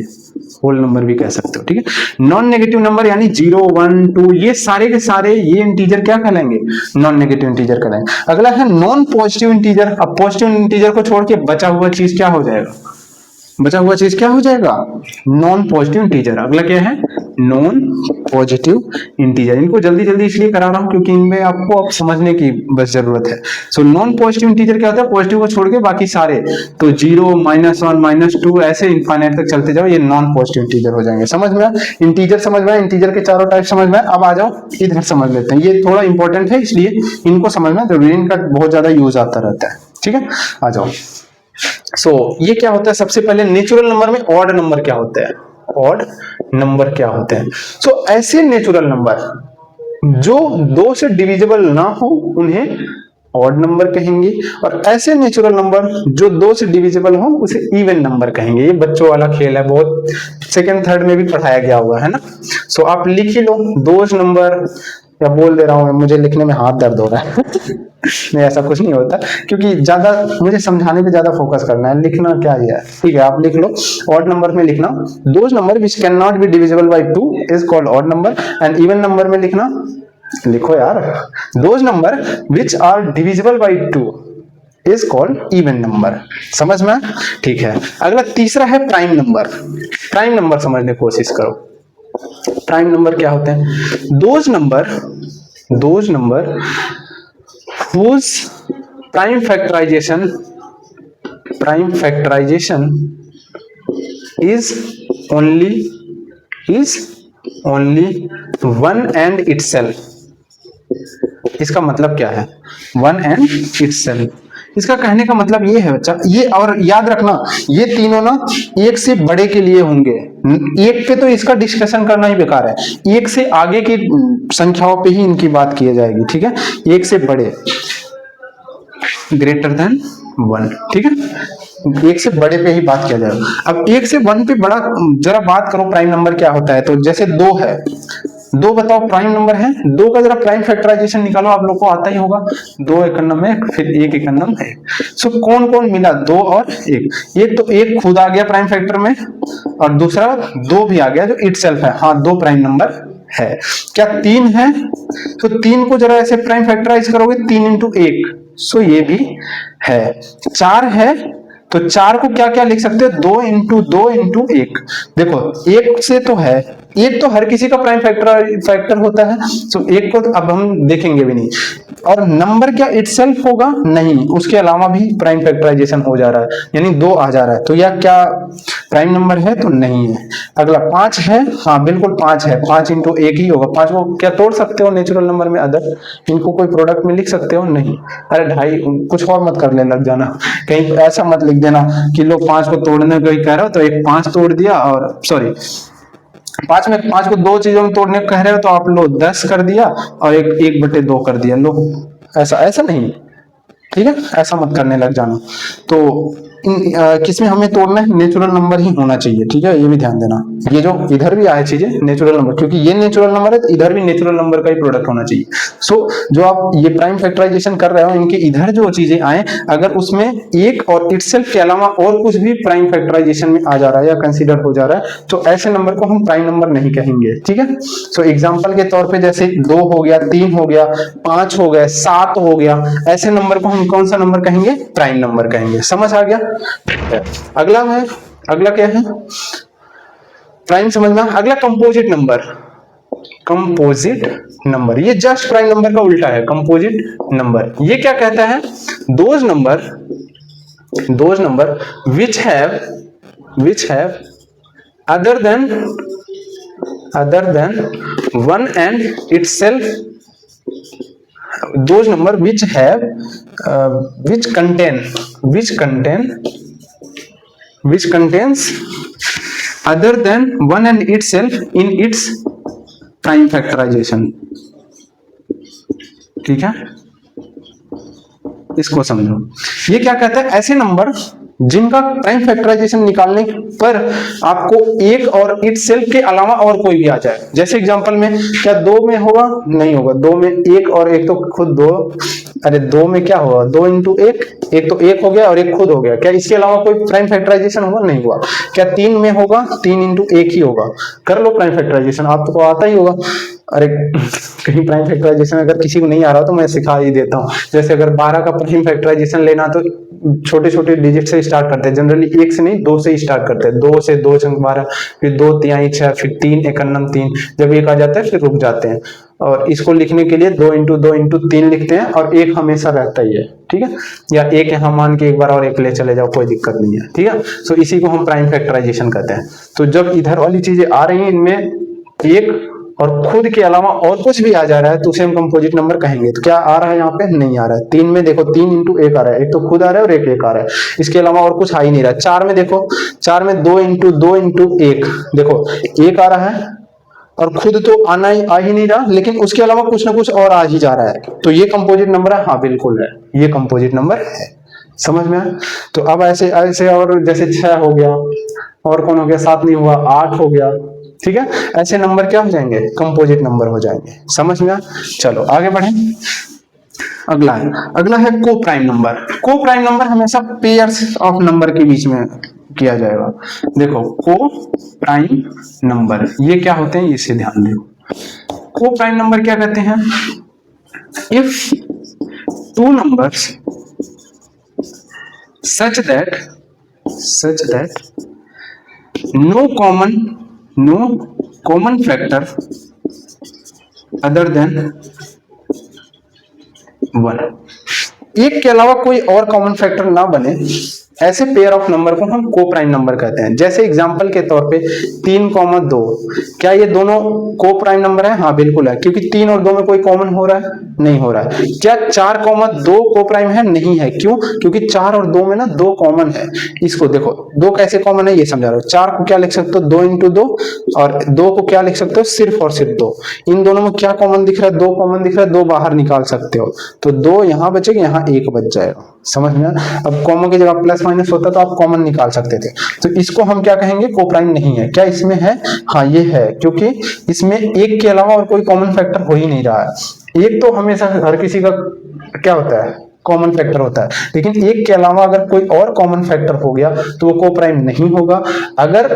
होल नंबर भी कह सकते हो, ठीक है। नॉन नेगेटिव नंबर यानी 0 1 2 ये सारे के सारे ये इंटीजर क्या कहलाएंगे, नॉन नेगेटिव इंटीजर कहलाएंगे। अगला है नॉन पॉजिटिव इंटीजर। अब पॉजिटिव इंटीजर को छोड़ के बचा हुआ चीज क्या हो जाएगा, बचा हुआ चीज क्या हो जाएगा, नॉन पॉजिटिव इंटीजर। अगला क्या है, नॉन पॉजिटिव इंटीजर। इनको जल्दी जल्दी इसलिए करा रहा हूं क्योंकि इनमें आपको अब समझने की बस जरूरत है। सो नॉन पॉजिटिव इंटीजर क्या होता है, पॉजिटिव को छोड़ के बाकी सारे, तो 0 -1 -2 ऐसे इनफाइनाइट तक चलते जाओ, ये नॉन पॉजिटिव इंटीजर हो जाएंगे। समझ में, इंटीजर समझ में, इंटीजर के चारों टाइप समझ में। अब आ जाओ इधर समझ लेते हैं, ये थोड़ा इंपॉर्टेंट है इसलिए इनको समझना जरूरी है, इनका बहुत ज्यादा यूज आता रहता है, ठीक है। आ जाओ। सो ये क्या होता है, सबसे पहले नेचुरल नंबर में ऑड नंबर क्या होता है, ऑड नंबर क्या होते हैं। सो ऐसे नेचुरल नंबर जो 2 से डिविजिबल ना हो उन्हें ऑड नंबर कहेंगे, और ऐसे नेचुरल नंबर जो 2 से डिविजिबल हो उसे इवन नंबर कहेंगे। ये बच्चों वाला खेल है, बहुत सेकंड थर्ड में भी पढ़ाया गया हुआ है ना। सो आप लिख ही लो 2 नंबर, या बोल दे रहा हूं मुझे लिखने में हाथ दर्द हो रहा है नहीं ऐसा कुछ नहीं होता, क्योंकि ज्यादा मुझे समझाने पे ज्यादा फोकस करना है, लिखना क्या ही है, ठीक है। आप लिख लो, ऑड नंबर में लिखना those number which can not be divisible by 2 is called odd number, and even number में लिखना, लिखो यार, those number which are divisible by 2 is called even number. समझ में, ठीक है। अगला तीसरा है प्राइम नंबर। प्राइम नंबर समझने की कोशिश करो। प्राइम नंबर क्या होते हैं, those number whose prime factorization is only is only one and itself. इसका मतलब क्या है? वन एंड इटसेल्फ, इसका कहने का मतलब ये है बच्चा, ये और याद रखना ये तीनों ना एक से बड़े के लिए होंगे। एक पे तो इसका डिस्कशन करना ही बेकार है, एक से आगे की संख्याओं पे ही इनकी बात की जाएगी, ठीक है। एक से बड़े, ग्रेटर देन वन, ठीक है, एक से बड़े पे ही बात किया जाएगा। अब एक से वन पे बड़ा जरा बात करो प्राइम नंबर क्या होता है। तो जैसे दो है, दो बताओ प्राइम नंबर है, दो का जरा प्राइम फैक्टराइजेशन निकालो, आप लोग को आता ही होगा। दो एकन्नम एक, फिर एक एकन्नम है। सो कौन कौन मिला? दो और एक। एक तो एक खुद आ गया प्राइम फैक्टर में, और दूसरा दो भी आ गया जो इटसेल्फ है। हाँ, दो प्राइम नंबर है। क्या तीन है? तो तीन को जरा ऐसे प्राइम फैक्टराइज करोगे, तीन इंटू एक, सो ये भी है। चार है, तो चार को क्या क्या लिख सकते हो? दो इंटू एक। देखो एक से तो है, एक तो हर किसी का प्राइम फैक्टर होता है, तो एक को तो अब हम देखेंगे भी नहीं। और नंबर क्या इटसेल्फ होगा? नहीं, उसके अलावा भी प्राइम फैक्टराइजेशन हो जा रहा है, यानी दो आ जा रहा है, तो यह क्या प्राइम नंबर है? तो नहीं है। अगला पांच है, हाँ बिल्कुल पांच है, पांच इंटू एक ही होगा। पांच को क्या तोड़ सकते हो नेचुरल नंबर में? अदर इनको कोई प्रोडक्ट में लिख सकते हो? नहीं। अरे ढाई कुछ और मत करने लग जाना, कहीं ऐसा मत लिख देना कि लोग पांच को तोड़ने को ही कह रहे हो तो एक पांच तोड़ दिया, और सॉरी पांच में पांच को दो चीजों में तोड़ने को कह रहे हो तो आप लोग 10 कर दिया और एक बटे दो कर दिया। लो ऐसा ऐसा नहीं, ठीक है, ऐसा मत करने लग जाना। तो किसमें हमें तोड़ना है? नेचुरल नंबर ही होना चाहिए, ठीक है, ये भी ध्यान देना। ये जो इधर भी आए चीजें नेचुरल नंबर, क्योंकि ये नेचुरल नंबर है तो इधर भी नेचुरल नंबर का ही प्रोडक्ट होना चाहिए। सो जो आप ये प्राइम फैक्टराइजेशन कर रहे हो, इनके इधर जो चीजें आए, अगर उसमें एक और इटसेल्फ के अलावा और कुछ भी प्राइम फैक्टराइजेशन में आ जा रहा है या कंसीडर हो जा रहा है, तो ऐसे नंबर को हम प्राइम नंबर नहीं कहेंगे, ठीक है। सो एग्जाम्पल के तौर पर जैसे दो हो गया, तीन हो गया, पांच हो गया, सात हो गया, ऐसे नंबर को हम कौन सा नंबर कहेंगे? प्राइम नंबर कहेंगे। समझ आ गया? अगला है, अगला क्या है? प्राइम समझना। अगला कंपोजिट नंबर। कंपोजिट नंबर ये जस्ट प्राइम नंबर का उल्टा है, कंपोजिट नंबर। ये क्या कहता है? Those number which have other than one and itself, those number which have which contains other than one and itself in its prime factorization, ठीक है, इसको समझो। ये क्या कहता है? ऐसे नंबर जिनका प्राइम फैक्टराइजेशन निकालने पर आपको एक और इटसेल्फ के अलावा और कोई भी आ जाए। जैसे एग्जांपल में क्या दो में होगा? नहीं होगा। दो में एक और एक तो खुद दो, अरे दो में क्या होगा? दो इंटू एक, एक तो एक हो गया और एक खुद हो गया। क्या इसके अलावा कोई प्राइम फैक्टराइजेशन हुआ? नहीं हुआ। क्या तीन में होगा? तीन इंटू एक ही होगा। कर लो प्राइम फैक्टराइजेशन, आपको आता ही होगा। अरे कहीं प्राइम फैक्टराइजेशन अगर किसी को नहीं आ रहा तो मैं सिखा ही देता हूँ। जैसे अगर 12 का प्राइम फैक्टराइजेशन लेना तो छोटे छोटे डिजिट से स्टार्ट करते हैं, जनरली एक से नहीं दो से ही स्टार्ट करते हैं। दो से दो छंग 12, फिर दो तिहाई 6, फिर तीन एकन्नम 3, जब एक आ जाता है फिर रुक जाते हैं। और इसको लिखने के लिए 2 इंटू 3 लिखते हैं, और एक हमेशा रहता ही है, ठीक है। या एक यहाँ मान के एक बार और एक ले चले जाओ, कोई दिक्कत नहीं है, ठीक है। सो इसी को हम प्राइम फैक्टराइजेशन कहते हैं। तो जब इधर वाली चीजें आ रही हैं, इनमें एक और खुद के अलावा और कुछ भी आ जा रहा है तो उसे हम कंपोजिट नंबर कहेंगे। तो क्या आ रहा है यहाँ पे? नहीं आ रहा है। तीन में देखो 3 इंटू एक आ रहा है, एक तो खुद आ रहा है और एक आ रहा है, इसके अलावा और कुछ आ ही नहीं रहा है। चार में देखो, चार में 2 इंटू एक, देखो एक आ रहा है और खुद तो आ ही नहीं रहा, लेकिन उसके अलावा कुछ ना कुछ और आ ही जा रहा है। तो ये कंपोजिट नंबर है? हाँ बिल्कुल है, ये कंपोजिट नंबर है। समझ में आया? तो अब ऐसे ऐसे और जैसे 6 हो गया, और कौन हो गया? 7 नहीं हुआ, 8 हो गया, ठीक है। ऐसे नंबर क्या हो जाएंगे? कंपोजिट नंबर हो जाएंगे। समझ में? चलो आगे बढ़े। अगला है को प्राइम नंबर। को प्राइम नंबर हमेशा पेयर्स ऑफ नंबर के बीच में किया जाएगा। देखो को प्राइम नंबर ये क्या होते हैं, इसे ध्यान दो। को प्राइम नंबर क्या कहते हैं? If two numbers such that no common factor other than 1, एक के अलावा कोई और कॉमन फैक्टर ना बने, ऐसे पेयर ऑफ नंबर को हम को प्राइम नंबर कहते हैं। जैसे एग्जांपल के तौर पे 3,2, क्या ये दोनों को प्राइम नंबर है? हाँ बिल्कुल है, क्योंकि 3 और 2 में कोई कॉमन हो रहा है? नहीं हो रहा है। क्या 4,2 को प्राइम है? नहीं है। क्यों? क्योंकि 4 और 2 में ना 2 कॉमन है। इसको देखो 2 कैसे कॉमन है ये समझा रहा हूं। 4 को क्या लिख सकते हो? 2 इंटू 2, और 2 को क्या लिख सकते हो? सिर्फ और सिर्फ 2। इन दोनों में क्या कॉमन दिख रहा है? 2 कॉमन दिख रहा है, 2 बाहर निकाल सकते हो, तो 2 यहां बचेगा, यहां 1 बच जाएगा। समझ में? अब कॉमन की जगह प्लस माइनस होता तो आप कॉमन निकाल सकते थे। तो इसको हम क्या कहेंगे? को प्राइम नहीं है। क्या इसमें है? हाँ ये है, क्योंकि इसमें 1 के अलावा और कोई कॉमन फैक्टर हो ही नहीं रहा है। 1 तो हमेशा हर किसी का क्या होता है? कॉमन फैक्टर होता है, लेकिन 1 के अलावा अगर कोई और कॉमन फैक्टर हो गया तो वो को प्राइम नहीं होगा। अगर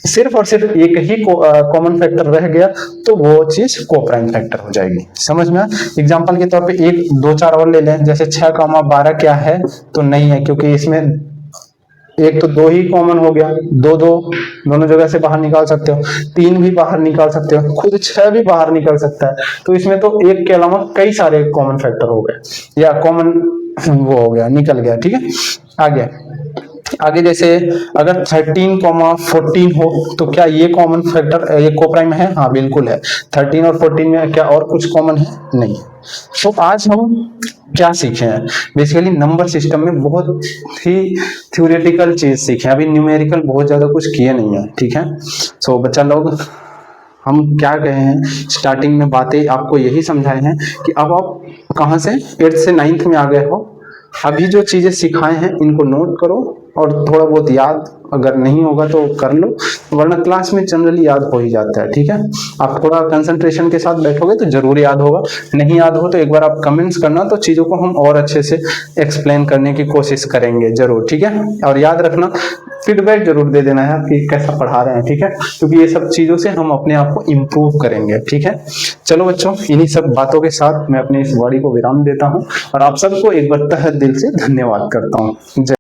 सिर्फ और सिर्फ एक ही कॉमन फैक्टर रह गया तो वो चीज को प्राइम फैक्टर हो जाएगी। समझ में? एग्जांपल के तौर पे 1, 2, 4 और ले लें। जैसे 6,12 क्या है? तो नहीं है, क्योंकि इसमें एक तो 2 ही कॉमन हो गया, 2 2 दोनों जगह से बाहर निकाल सकते हो, 3 भी बाहर निकाल सकते हो, खुद 6 भी बाहर निकल सकता है। तो इसमें तो 1 के अलावा कई सारे कॉमन फैक्टर हो गए, या कॉमन वो हो गया, निकल गया। ठीक है, आगे जैसे अगर 13,14 हो तो क्या ये कॉमन फैक्टर, ये को प्राइम है? हाँ बिल्कुल है। 13 और 14 में क्या और कुछ कॉमन है? नहीं। तो आज हम क्या सीखे हैं? बेसिकली नंबर सिस्टम में बहुत ही थ्योरेटिकल चीज सीखे, अभी न्यूमेरिकल बहुत ज्यादा कुछ किए नहीं है। ठीक है, सो बच्चा लोग हम क्या कहे हैं स्टार्टिंग में बातें आपको यही समझाए हैं कि अब आप कहाँ से 8th से 9th में आ गए हो। अभी जो चीजें सिखाए हैं इनको नोट करो, और थोड़ा बहुत याद अगर नहीं होगा तो कर लो, वरना क्लास में जनरली याद हो ही जाता है। ठीक है, आप थोड़ा कंसंट्रेशन के साथ बैठोगे तो जरूर याद होगा। नहीं याद हो तो एक बार आप कमेंट्स करना, तो चीजों को हम और अच्छे से एक्सप्लेन करने की कोशिश करेंगे जरूर। ठीक है, और याद रखना फीडबैक जरूर दे देना है कि कैसा पढ़ा रहे हैं। ठीक है, क्योंकि ये सब चीजों से हम अपने आप को इम्प्रूव करेंगे। ठीक है, चलो बच्चों, इन्हीं सब बातों के साथ मैं अपने इस वाणी को विराम देता हूँ और आप सबको एक बार तहे दिल से धन्यवाद करता हूँ।